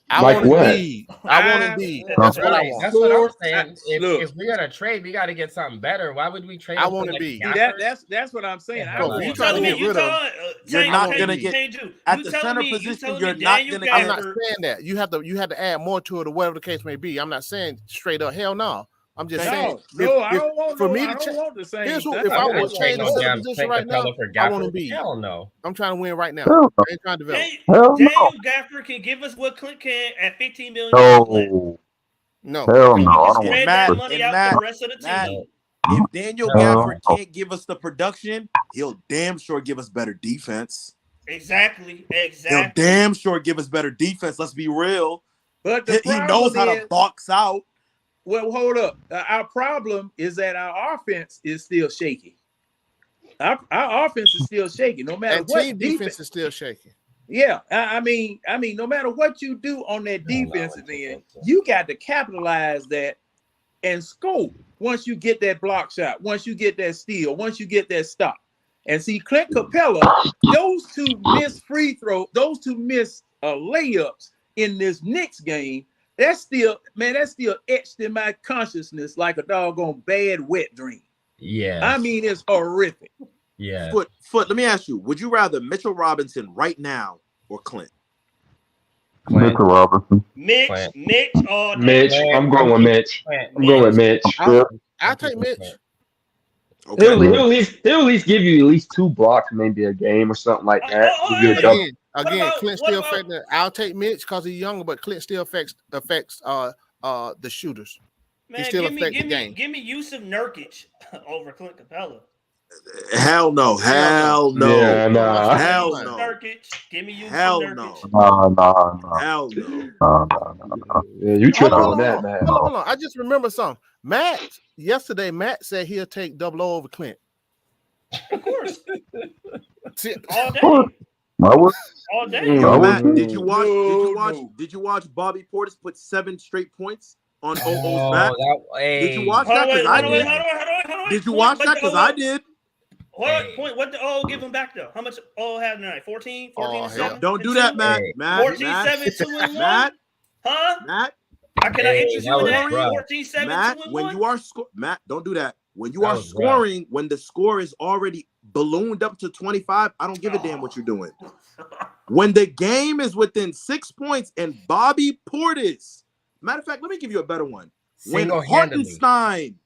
I Like want what? Embiid. I want Embiid. That's That's what I right. want. That's what I'm saying. Look. If we're gonna trade, we got to get something better. Why would we trade? I him for, want like, Embiid. See, Gafford? that's what I'm saying. I Bro, want you trying to get rid of him. You're not gonna get get at the center position. You're not gonna I'm not get. saying that. You have to add more to it or whatever the case may be. I'm not saying straight up hell no. I'm just saying I don't want for no, me I to don't want the same. here's who, stuff. if I wouldn't was trade change no the damn position Clint right now, Capela for I want Gafford. Embiid. Hell no. I'm trying to win right now. Hell I ain't trying to develop. Hell Daniel no. Gafford can give us what Clint can at $15 million. No. No. Hell no. I don't Spread want that to. money out to the rest of the team. If Daniel Gafford can't give us the production, he'll damn sure give us better defense. Exactly. He'll damn sure give us better defense. Let's be real. But the He knows how to box out. Well, hold up. Our problem is that our offense is still shaky. Our offense is still shaky, no matter And what. team defense is still shaky. Yeah, I mean, no matter what you do on that defensive end, you got to capitalize that and score. Once you get that block shot, once you get that steal, once you get that stop. And see, Clint Capela, those two missed free throw, those two missed layups in this Knicks game. That's still etched in my consciousness like a doggone bad wet dream. Yeah. I mean, it's horrific. Yeah. Foot, let me ask you, would you rather Mitchell Robinson right now or Clint? Mitchell Robinson. Mitch, all day. Mitch, I'm going with Mitch. I'm going with Mitch. I'll take Mitch. Okay. He'll at least give you at least 2 blocks, maybe a game or something like that. Give you a double. Again, Clint still affects. I'll take Mitch because he's younger, but Clint still affects the shooters. Man, he still affects the give game. me Yusuf Nurkic over Clint Capela. Hell no. Hell no. Yeah, nah. Hell no. Nurkic. Give me Yusuf Hell Nurkic. no. No. Hell no. No. Yeah, you tripping Hold on that, man. Hold on. I just remember something. Yesterday, Matt said he'll take 00 over Clint. Of course. See, all day. All day. Yo, Matt, did you watch Bobby Portis put 7 straight points on OO's back? Did you watch that? Because I did. Did you watch that? Because I did. What did O give him back though? How much O had tonight? 14 and 7? Don't do that, Matt. 14, 7, 2 and 1. Matt. Huh? Matt. Can I interest you in that? 14, 7, Matt, 2 and when 1? you are Matt, don't do that. When you are scoring, when the score is already ballooned up to 25, I don't give a damn what you're doing. When the game is within 6 points and Bobby Portis, matter of fact, let me give you a better one. When Hartenstein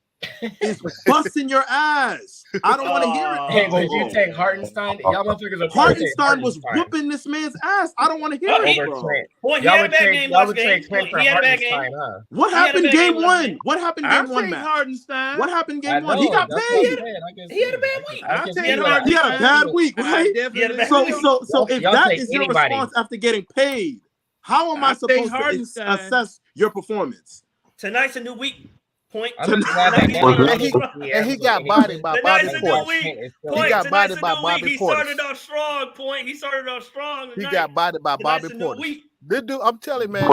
is busting your ass. I don't want to hear it. Hey, would you take Hartenstein? Y'all motherfuckers are trying to take Hartenstein was whooping this man's ass. I don't want to hear it, bro. Boy, he had a bad game last game. He had a bad game. What happened game one? What happened game one, Matt? Hartenstein. What happened game one? He got paid. He had a bad week. He had a bad week, right? So if that is your response after getting paid, how am I supposed to assess your performance? Tonight's a new week. Point. And he got bodied by Bobby Portis. He got bodied by Bobby Portis. He started off strong. Point. He started off strong. He got bodied by Bobby Portis. This dude, I'm telling you, man.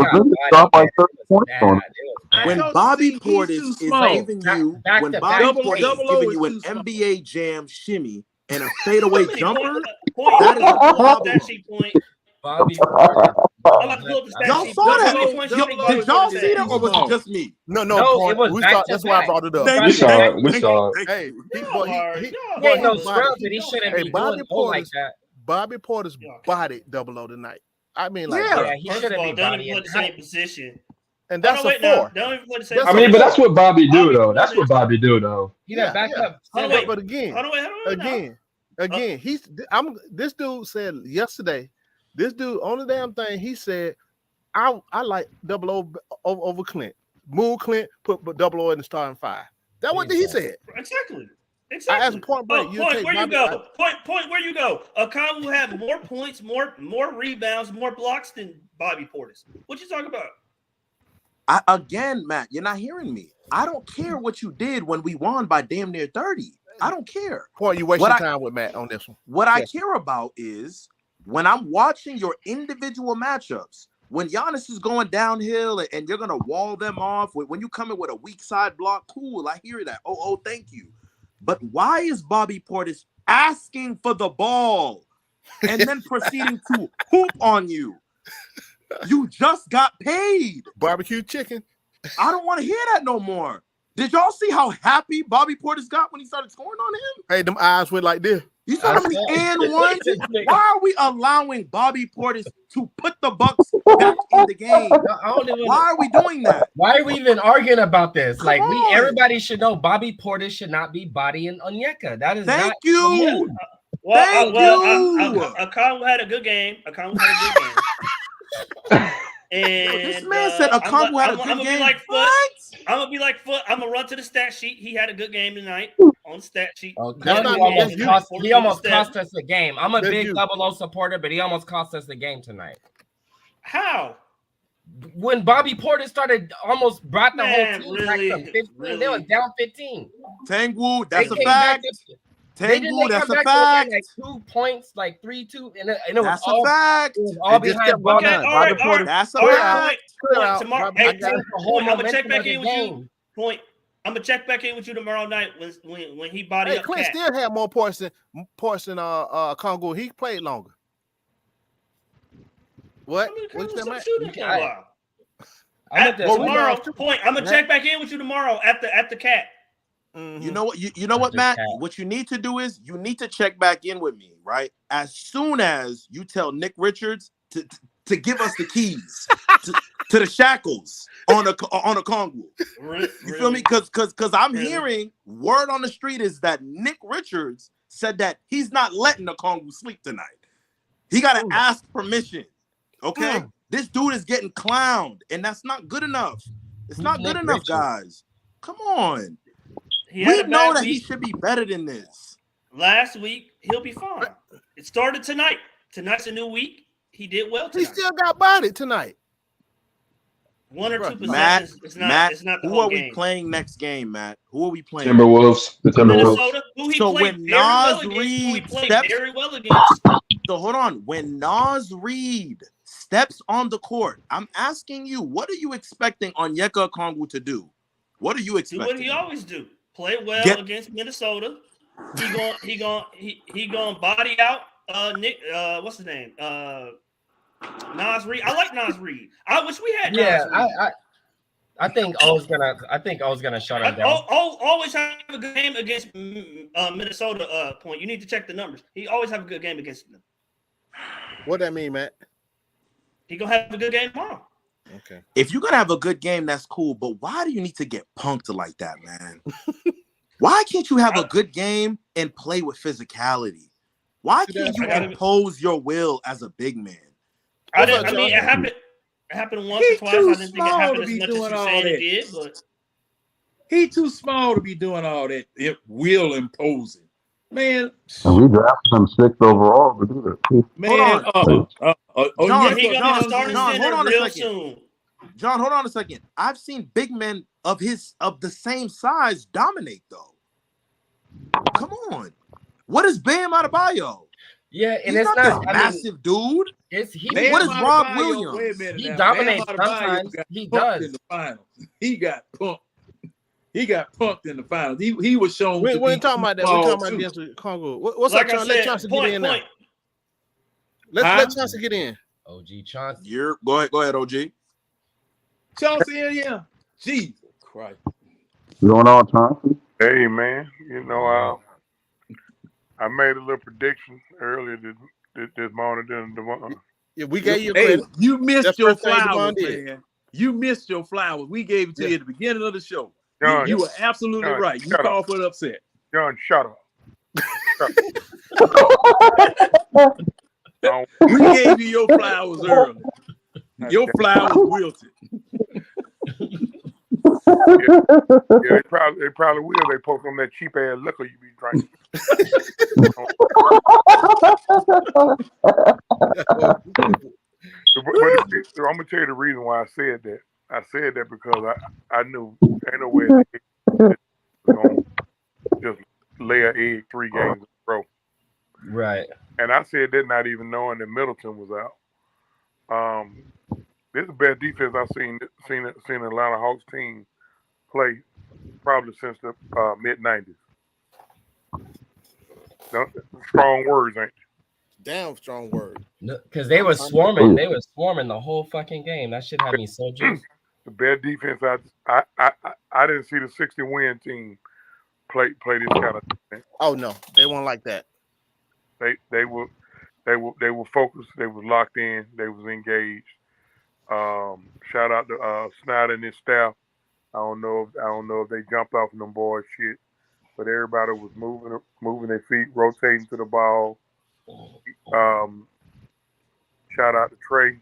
When Bobby Portis is giving you, when Bobby Portis is giving you an NBA Jam shimmy and a fadeaway jumper, that is a problem. Bobby. Y'all saw that? Did y'all see that, or was it just me? No, it was that's why I brought it up. We saw it. Hey, he shouldn't be doing like that. Bobby Portis bodied Double O tonight. I mean, like, yeah, he shouldn't be bodying the same position. And that's a four. I mean, but that's what Bobby do, though. That's what Bobby do, though. He got back up. But again, this dude said yesterday. This dude, only damn thing he said, I like Double O over Clint. Move Clint, put Double O in the starting five. That's what he said. Exactly. I asked Point Break. Point where you go. Point where you go. Okongwu had more points, more rebounds, more blocks than Bobby Portis. What you talking about? Again, Matt, you're not hearing me. I don't care what you did when we won by damn near 30. I don't care. Point, you wasting time with Matt on this one. What I care about is when I'm watching your individual matchups, when Giannis is going downhill and you're going to wall them off, when you come in with a weak side block, cool, I hear that. Oh, thank you. But why is Bobby Portis asking for the ball and then proceeding to hoop on you? You just got paid. Barbecue chicken. I don't want to hear that no more. Did y'all see how happy Bobby Portis got when he started scoring on him? Hey, them eyes went like this. You saw how many and ones? Why are we allowing Bobby Portis to put the Bucks back in the game? Why are we doing that? Why are we even arguing about this? Everybody should know Bobby Portis should not be bodying Onyeka. That is Thank you. Okongwu had a good game. And this man said Okongwu had a good game. I'm gonna be like Foot. I'm gonna run to the stat sheet. He had a good game tonight on the stat sheet. He almost cost us the game. I'm a big Double O supporter, but he almost cost us the game tonight. How? When Bobby Portis started, almost brought the whole team back to 15. They was down 15. Tangwu, that's a fact. Tangu, that's a fact. Like 2 points, like 3-2, and it was that's all, a fact. It was all behind. That's a fact. Tomorrow, I'm gonna check back in with you. Point. I'm gonna check back in with you tomorrow night when he body up. Clint still had more points than Okongwu. He played longer. What? What's that, tomorrow, Point. I'm gonna check back in with you tomorrow at the Cat. Mm-hmm. You know what, Matt? What you need to do is you need to check back in with me, right? As soon as you tell Nick Richards to give us the keys to the shackles on Okongwu. You feel me? Because I'm hearing word on the street is that Nick Richards said that he's not letting Okongwu sleep tonight. He got to ask permission. Okay? This dude is getting clowned, and that's not good enough. It's not good enough, guys. Come on. We know that he should be better than this. Last week, he'll be fine. It started tonight. Tonight's a new week. He did well tonight. He still got bodied tonight. 1 or 2 possessions. It's not the who whole are game. we playing next game, Matt? Who are we playing? Timberwolves. The Timberwolves. Minnesota, who he so played when very well Nas against, Reed played steps, very well against. So hold on. When Nas Reed steps on the court, I'm asking you, what are you expecting Onyeka Okongwu to do? What are you expecting? Do what he always do. Play well against Minnesota. He going body out Nick what's his name? Nas Reed. I like Nas Reed. I wish we had Nas Reed. I think I was gonna shut him down. Always have a good game against Minnesota. Point. You need to check the numbers. He always have a good game against them. What that mean, Matt? He gonna have a good game tomorrow. Okay. If you're gonna have a good game, that's cool. But why do you need to get punked like that, man? Why can't you have a good game and play with physicality? Why can't you impose your will as a big man? It happened. It happened once or twice. I didn't think it happened as much as you're saying it did, but he too small to be doing all that. It will imposing, man. And we drafted him 6th overall to do that. Man, John, he gonna start his hold on a real second. soon. John, hold on a second. I've seen big men of the same size dominate though. Come on, what is Bam Adebayo? Yeah, and he's it's not this massive dude. What is Rob Williams? Wait a minute he now. dominates Bam Adebayo sometimes. got He punked does. in the finals. He got punked. He got punked in the finals. He was shown. We to ain't be talking about that. We're talking about against Okongwu. What's Like up, Chauncey? Let Chauncey get in now. Let Chauncey get in. OG Chauncey. Go ahead, OG. Chauncey in here. Jesus Christ. What's going on, Chauncey? Hey, man. You know, I made a little prediction earlier this morning. Yeah, we gave you Hey, credit. you missed That's your first thing flowers, Devon did. man. You missed your flowers. We gave it to you at the beginning of the show. John, You were absolutely John, right. You shut called for the upset. John, shut up. We gave you your flowers early. Your flowers wilted. Yeah, they probably will. They post on that cheap ass liquor you be drinking. But I'm gonna tell you the reason why I said that. I said that because I knew ain't no way they gonna just lay an egg 3 games in a row. Right. And I said that not even knowing that Middleton was out. This is the best defense I've seen an Atlanta Hawks team play probably since the mid-90s. Strong words, ain't you? Damn strong word. Because they were swarming. They were swarming the whole fucking game. That shit had me so juiced. The best defense I didn't see the 60-win team play this kind of defense. Oh no, they weren't like that. They were focused. They was locked in. They was engaged. Shout out to Snyder and his staff. I don't know if they jumped off of them boys shit, but everybody was moving their feet, rotating to the ball. Shout out to Trey.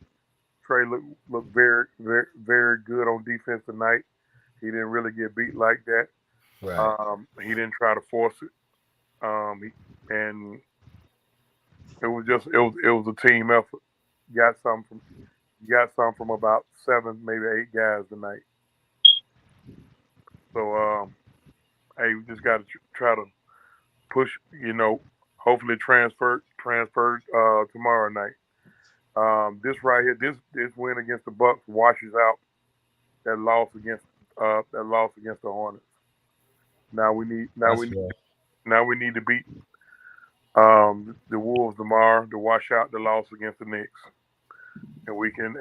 Trey looked very, very, very good on defense tonight. He didn't really get beat like that. Right. He didn't try to force it. And it was a team effort. Got some from about 7, maybe 8 guys tonight. So hey, we just got to try to push. Hopefully transfer tomorrow night. This right here, this win against the Bucks washes out that loss against the Hornets. Now we need to beat the Wolves tomorrow to wash out the loss against the Knicks, and we can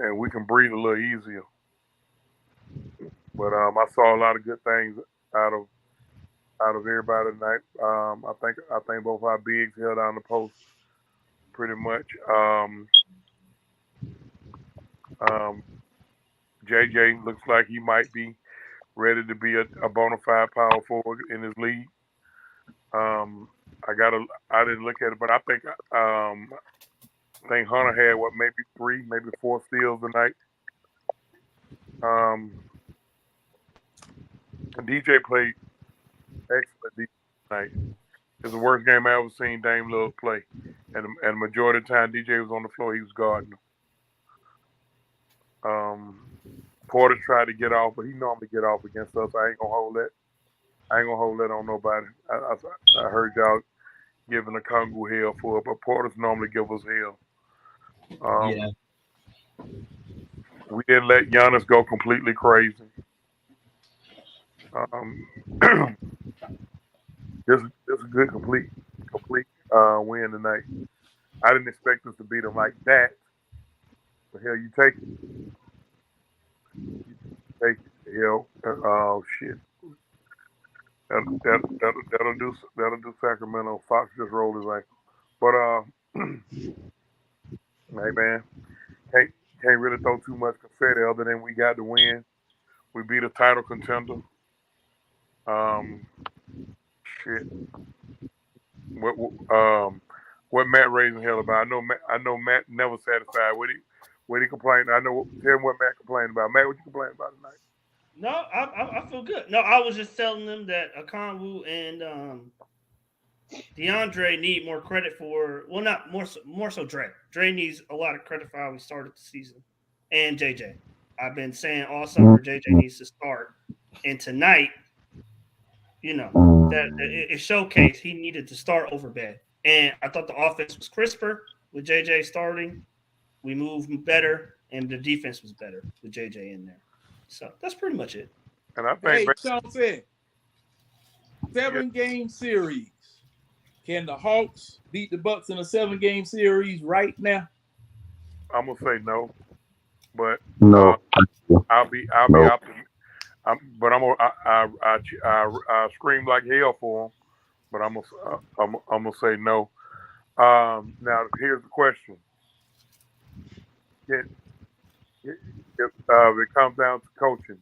breathe a little easier. But I saw a lot of good things out of everybody tonight. I think both our bigs held down the post pretty much. JJ looks like he might be ready to be a bona fide power forward in his league. I didn't look at it, but I think Hunter had maybe 3, maybe 4 steals tonight. DJ played excellent tonight. It's the worst game I ever seen Dame Lillard play, and the majority of the time DJ was on the floor, he was guarding him. Porter tried to get off, but he normally get off against us. I ain't gonna hold that on nobody. I heard y'all giving Okongwu hell for it, but Porter's normally give us hell. Yeah. We didn't let Giannis go completely crazy. This is a good complete win tonight. I didn't expect us to beat them like that. But hell, you take it. Hell, oh shit. That'll do Sacramento. Fox just rolled his ankle. But hey man, can't really throw too much confetti other than we got the win. We beat a title contender. Shit. What Matt raising hell about? I know Matt never satisfied. What he complained. I know. Tell him what Matt complained about. Matt, what you complained about tonight? No, I feel good. No, I was just telling them that Okongwu and DeAndre need more credit for. Well, not more so Dre. Dre needs a lot of credit for how he started the season, and JJ. I've been saying all summer JJ needs to start, and tonight, that it showcased he needed to start over bad. And I thought the offense was crisper with JJ starting. We moved better, and the defense was better with JJ in there. So that's pretty much it. And I think Sean said 7-game series. Can the Hawks beat the Bucks in a 7-game series right now? I'm gonna say no, but no. I'll be optimistic. But I scream like hell for him. But I'm gonna say no. Now here's the question: if it comes down to coaching,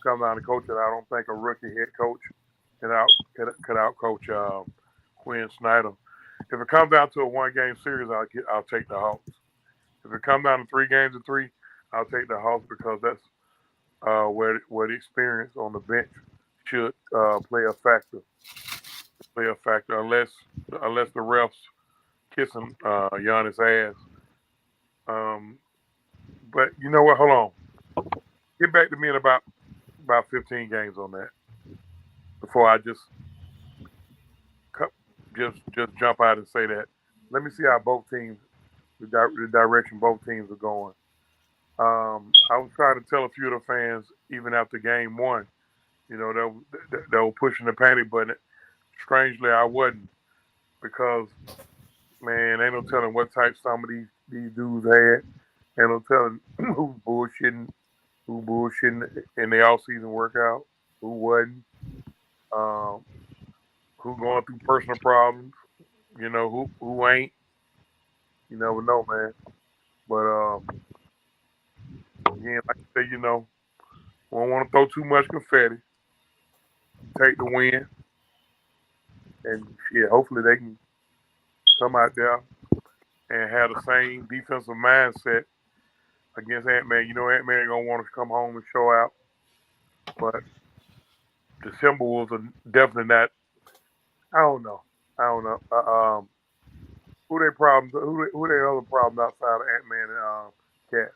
I don't think a rookie head coach could out coach Quinn Snyder. If it comes down to a 1-game series, I'll take the Hawks. If it comes down to 3 games to 3, I'll take the Hawks because that's where the experience on the bench should play a factor. Unless the refs kissing Giannis' ass. But you know what? Hold on. Get back to me in about 15 games on that before I just jump out and say that. Let me see how both teams, the direction both teams are going. I was trying to tell a few of the fans, even after game 1, they were pushing the panic button. Strangely, I wasn't, because, man, ain't no telling what type some of these dudes had. Ain't no telling who's bullshitting in the off-season workout, who wasn't, who going through personal problems, who ain't. You never know, man. But again, like I say, we don't want to throw too much confetti. Take the win. And yeah, hopefully they can come out there and have the same defensive mindset against Ant-Man. Ant-Man ain't gonna want to come home and show out. But the Timberwolves are definitely not. I don't know. Who their problems? Who their other problems outside of Ant-Man and Cat?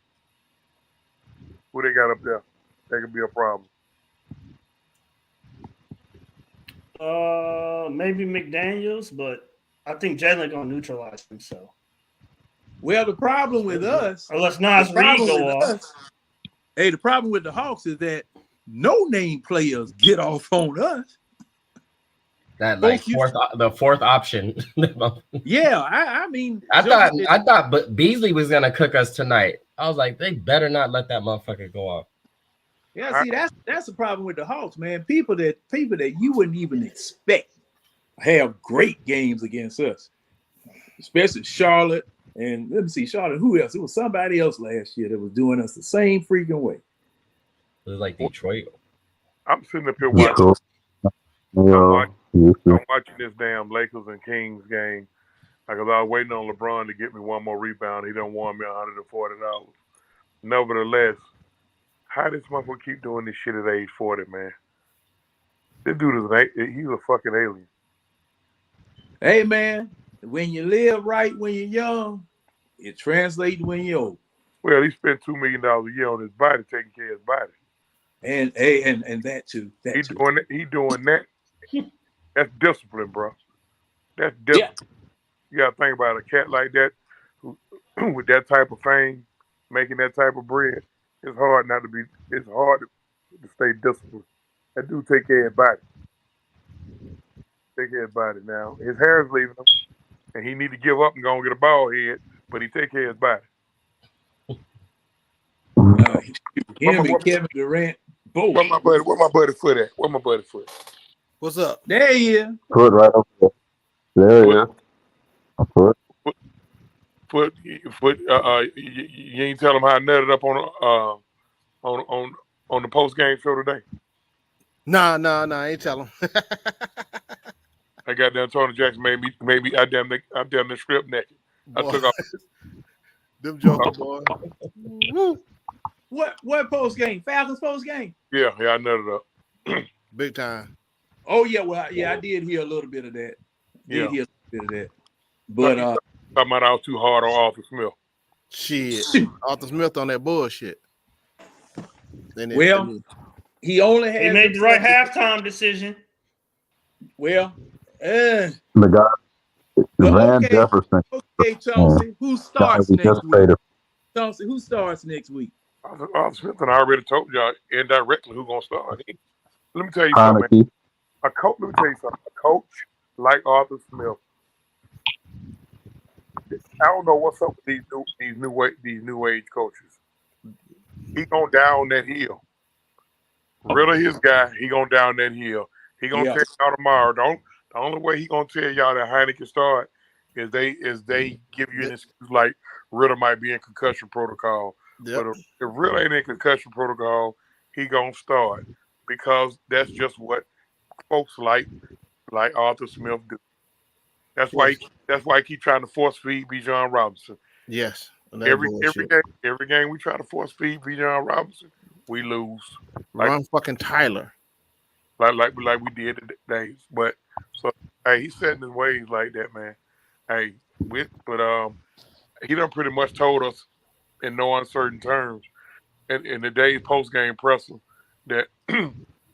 Who they got up there? That could be a problem. Maybe McDaniels, but I think Jalen gonna neutralize himself. Well, the problem with us, unless Nas Reed go off. The problem with the Hawks is that no-name players get off on us. That the fourth option. Yeah, I mean, I thought, but Beasley was gonna cook us tonight. I was like, they better not let that motherfucker go off. Yeah, see, that's the problem with the Hawks, man. People that you wouldn't even expect have great games against us, especially Charlotte. And let me see, Charlotte. Who else? It was somebody else last year that was doing us the same freaking way. It was like Detroit. I'm sitting up here watching. I'm watching this damn Lakers and Kings game because I was waiting on LeBron to get me one more rebound. He done won me $140. Nevertheless, how this motherfucker keep doing this shit at age 40, man? This dude he's a fucking alien. Hey, man, when you live right when you're young, it translates when you're old. Well, he spent $2 million a year on his body, taking care of his body. And that too. He doing that. That's discipline, bro. That's discipline. Yeah. You gotta think about a cat like that, who with that type of fame, making that type of bread. It's hard to stay disciplined. That dude take care of his body. Take care of his body now. His hair is leaving him, and he need to give up and go and get a bald head, but he take care of his body. Him and Kevin Durant, both. Where my buddy foot at? Where my buddy foot? What's up? There he is. Foot right up there. There he is. Foot. You ain't tell him how I nutted up on the post game show today. Nah, I ain't tell him. I got down. Tony Jackson made me. I damn the script naked. Boy. I took off. Them jokers, boy. What post game? Falcons post game? Yeah, I nutted up. Big time. Oh yeah, well yeah, I did hear a little bit of that. Yeah. Hear a bit of that. But talking about I was too hard on Arthur Smith. Shit. Arthur Smith on that bullshit. Well, he only had. He made the right halftime decision. Well, the guy, Van Jefferson. Okay, Chelsea, who starts next week? Chelsea, who starts next week? Arthur Smith, and I already told y'all indirectly who's gonna start. Let me tell you something. Man. Let me tell you something. A coach like Arthur Smith, I don't know what's up with these new age coaches. He gonna down that hill. Really, his guy, he gonna down that hill. He gonna tell y'all tomorrow. The only way he gonna tell y'all that Heineken start is they give you an excuse like Ritter might be in concussion protocol. Yep. But if Ritter ain't in concussion protocol, he gonna start because that's just what folks like Arthur Smith do. That's why he keep trying to force feed Bijan Robinson. Yes. Every game we try to force feed Bijan Robinson, we lose. Ron fucking Tyler. Like we did today. But so hey, he's setting his ways like that, man. Hey, he done pretty much told us in no uncertain terms in the day's post game presser that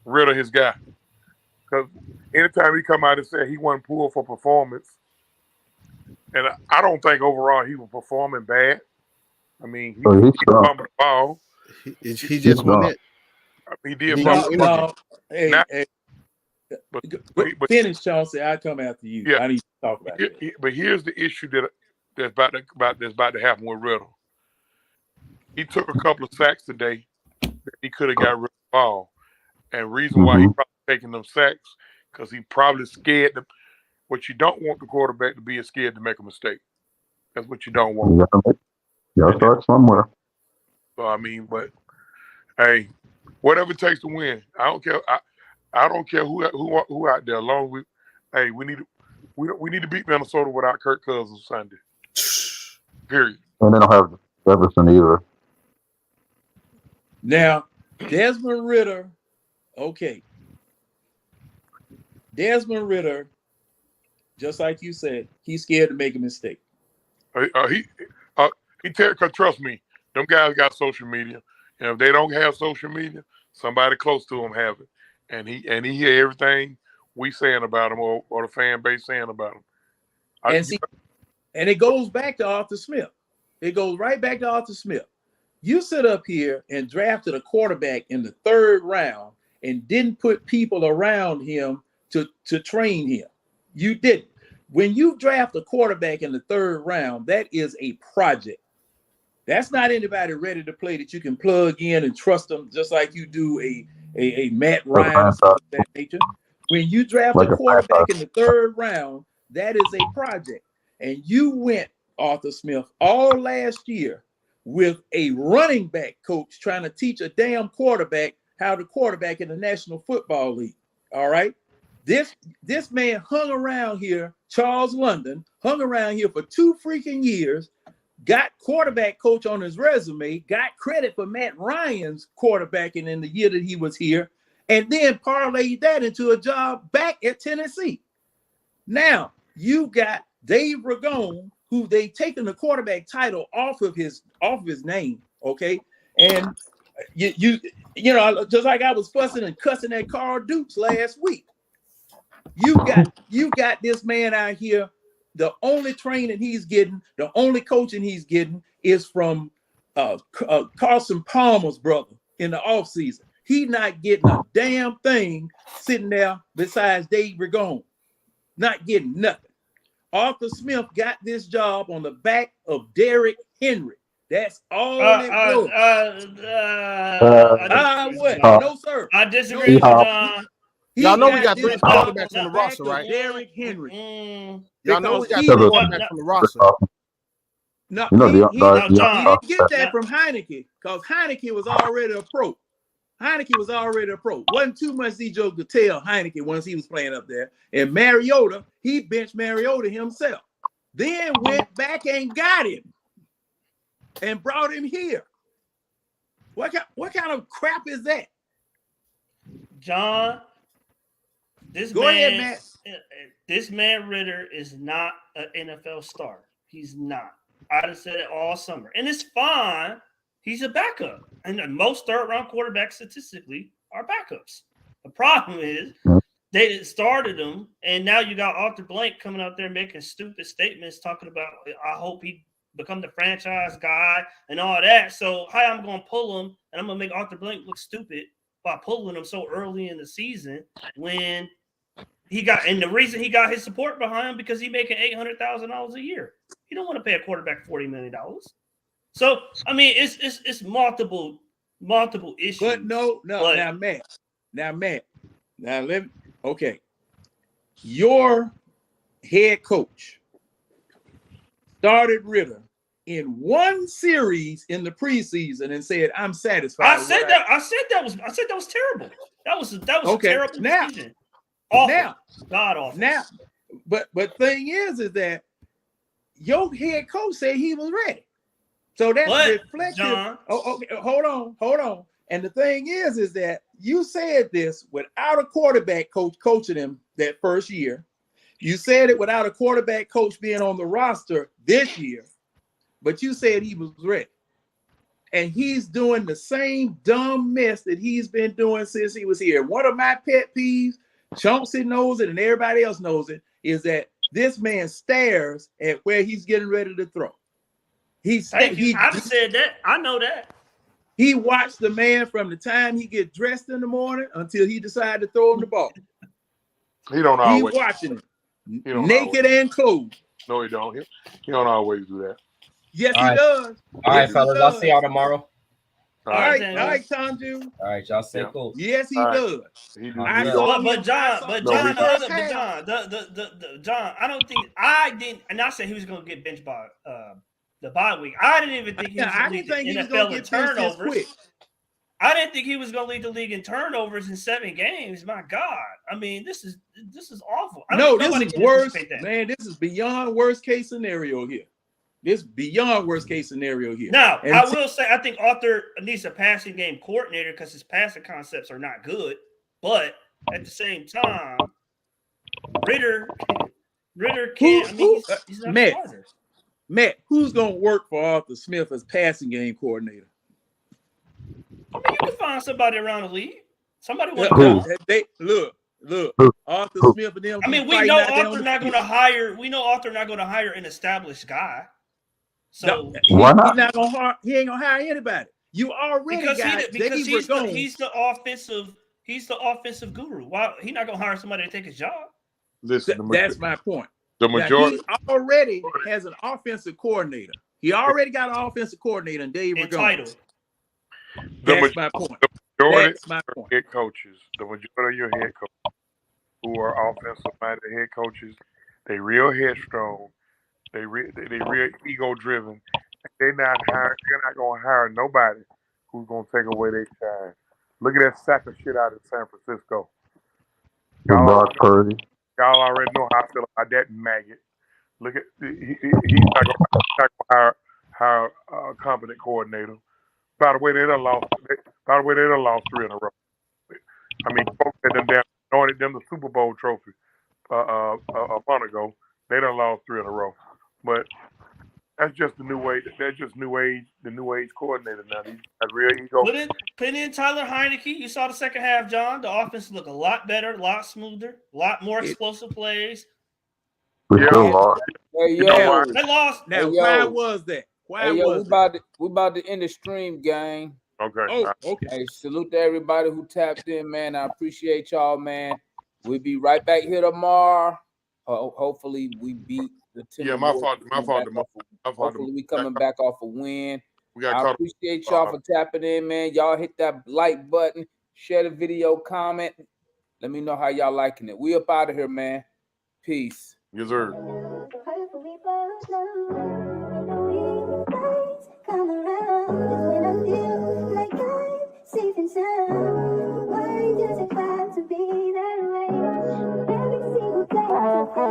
Ritter his guy. Because anytime he come out and say he wasn't pulled for performance, and I don't think overall he was performing bad. I mean, he fumbled the ball. He just won it. He did fumble. But finish, Chelsea. I come after you. Yeah. I need to talk about it. But here's the issue that's about to happen with Riddle. He took a couple of sacks today that he could have got rid of the ball. And reason why he probably taking them sacks, because he probably scared them. What you don't want the quarterback to be is scared to make a mistake. That's what you don't want. You gotta start somewhere. So I mean, but hey, whatever it takes to win. I don't care. I don't care who out there. Along with, hey, we need to beat Minnesota without Kirk Cousins Sunday. Period. And they don't have Jefferson either. Now, Desmond Ritter. Okay. Desmond Ritter, just like you said, he's scared to make a mistake. Trust me, them guys got social media. And if they don't have social media, somebody close to them have it. And he hear everything we saying about him or the fan base saying about him. And it goes back to Arthur Smith. It goes right back to Arthur Smith. You sit up here and drafted a quarterback in the 3rd round and didn't put people around him to train him. You didn't. When you draft a quarterback in the 3rd round, that is a project. That's not anybody ready to play that you can plug in and trust them just like you do a Matt Ryan of that nature. When you draft a quarterback in the 3rd round, that is a project. And you went, Arthur Smith, all last year with a running back coach trying to teach a damn quarterback how to quarterback in the National Football League. All right. This man hung around here, Charles London, hung around here for 2 freaking years, got quarterback coach on his resume, got credit for Matt Ryan's quarterbacking in the year that he was here, and then parlayed that into a job back at Tennessee. Now, you got Dave Ragone, who they taken the quarterback title off of his name, okay? And you know, just like I was fussing and cussing at Carl Dukes last week. You got this man out here. The only training he's getting, the only coaching he's getting is from Carson Palmer's brother in the offseason. He's not getting a damn thing sitting there besides Dave Ragone. Not getting nothing. Arthur Smith got this job on the back of Derrick Henry. That's all it was. No, sir. I disagree with John. Y'all know we got 3 quarterbacks on the roster, right? Derrick Henry. Y'all know we got 3 quarterbacks on the roster. No, You know, he John. didn't get that from Heineke because Heineke was already a pro. Heineke was already a pro. Wasn't too much D-Joe could tell Heineke once he was playing up there. And Mariota, he benched Mariota himself. Then went back and got him and brought him here. What kind of crap is that? John, this man Ritter is not an NFL star. He's not. I done said it all summer. And it's fine. He's a backup. And most third-round quarterbacks statistically are backups. The problem is they started him, and now you got Arthur Blank coming out there making stupid statements talking about, I hope he become the franchise guy and all that. So how I'm going to pull him, and I'm going to make Arthur Blank look stupid by pulling him so early in the season when he got, and the reason he got his support behind him because he making $800,000 a year. He don't want to pay a quarterback $40 million. So I mean, it's multiple issues. But no. Now Matt. Now let me. Okay, your head coach started Ritter in one series in the preseason and said, "I'm satisfied." I said that was terrible. That was a terrible decision. Awful. God awful. Now, but thing is that your head coach said he was ready. So that's reflective. John, okay, hold on. And the thing is that you said this without a quarterback coach coaching him that first year. You said it without a quarterback coach being on the roster this year, but you said he was ready. And he's doing the same dumb mess that he's been doing since he was here. One of my pet peeves, Chauncey knows it and everybody else knows it, is that this man stares at where he's getting ready to throw. I've said that. I know that. He watched the man from the time he get dressed in the morning until he decided to throw him the ball. He don't always. He's watching him, naked and clothed. No, he don't. He don't always do that. Yes, he does. All right, fellas. I'll see y'all tomorrow. All right, Tanju. All right, y'all stay cool. Yes, he does. John, I don't think I didn't, and I said he was going to get benched by the bye week. I didn't even think he was going to lead the NFL in turnovers. I didn't think he was going to lead the league in turnovers in 7 games. My God, I mean, this is awful. No, this is worse, man. This is beyond worst case scenario here. This beyond worst case scenario here. Now, I will say, I think Arthur needs a passing game coordinator because his passing concepts are not good. But at the same time, Ritter can't. He's not smarter. Matt, who's going to work for Arthur Smith as passing game coordinator? I mean, you can find somebody around the league. Somebody want Look. Arthur Smith and them. I mean, we know Arthur not going to hire. We know Arthur not going to hire an established guy. So why not? He ain't gonna hire anybody. You already because he's the offensive guru. Why he not gonna hire somebody to take his job? Listen, that's my point. The majority he already has an offensive coordinator. He already got an offensive coordinator in Dave Ragone. That's my point. The majority of head coaches, the majority of your head coaches who are offensive minded head coaches, they real headstrong. They real ego driven. They're not gonna hire nobody who's gonna take away their shine. Look at that sack of shit out of San Francisco. Y'all already know how I feel about that maggot. Look at he's not gonna hire a competent coordinator. By the way, they done lost 3 in a row. I mean, folks had them down, anointed them the Super Bowl trophy a month ago. They done lost 3 in a row. But that's just the new way. That's just new age. The new age coordinator now. He's got real ego. Put in Tyler Heineke. You saw the second half, John. The offense looked a lot better, a lot smoother, a lot more explosive plays. We still lost. Hey, they lost. Now, why was that? We about to end the stream, gang. Okay. Oh, okay. Hey, salute to everybody who tapped in, man. I appreciate y'all, man. We'll be right back here tomorrow. Hopefully, we beat the Timberwolves. Yeah, my fault. Hopefully, we coming back off a win. I appreciate y'all for tapping in, man. Y'all hit that like button, share the video, comment. Let me know how y'all liking it. We up out of here, man. Peace. Yes, sir. My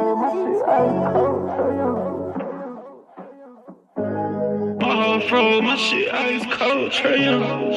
shit ice cold, Trey Young.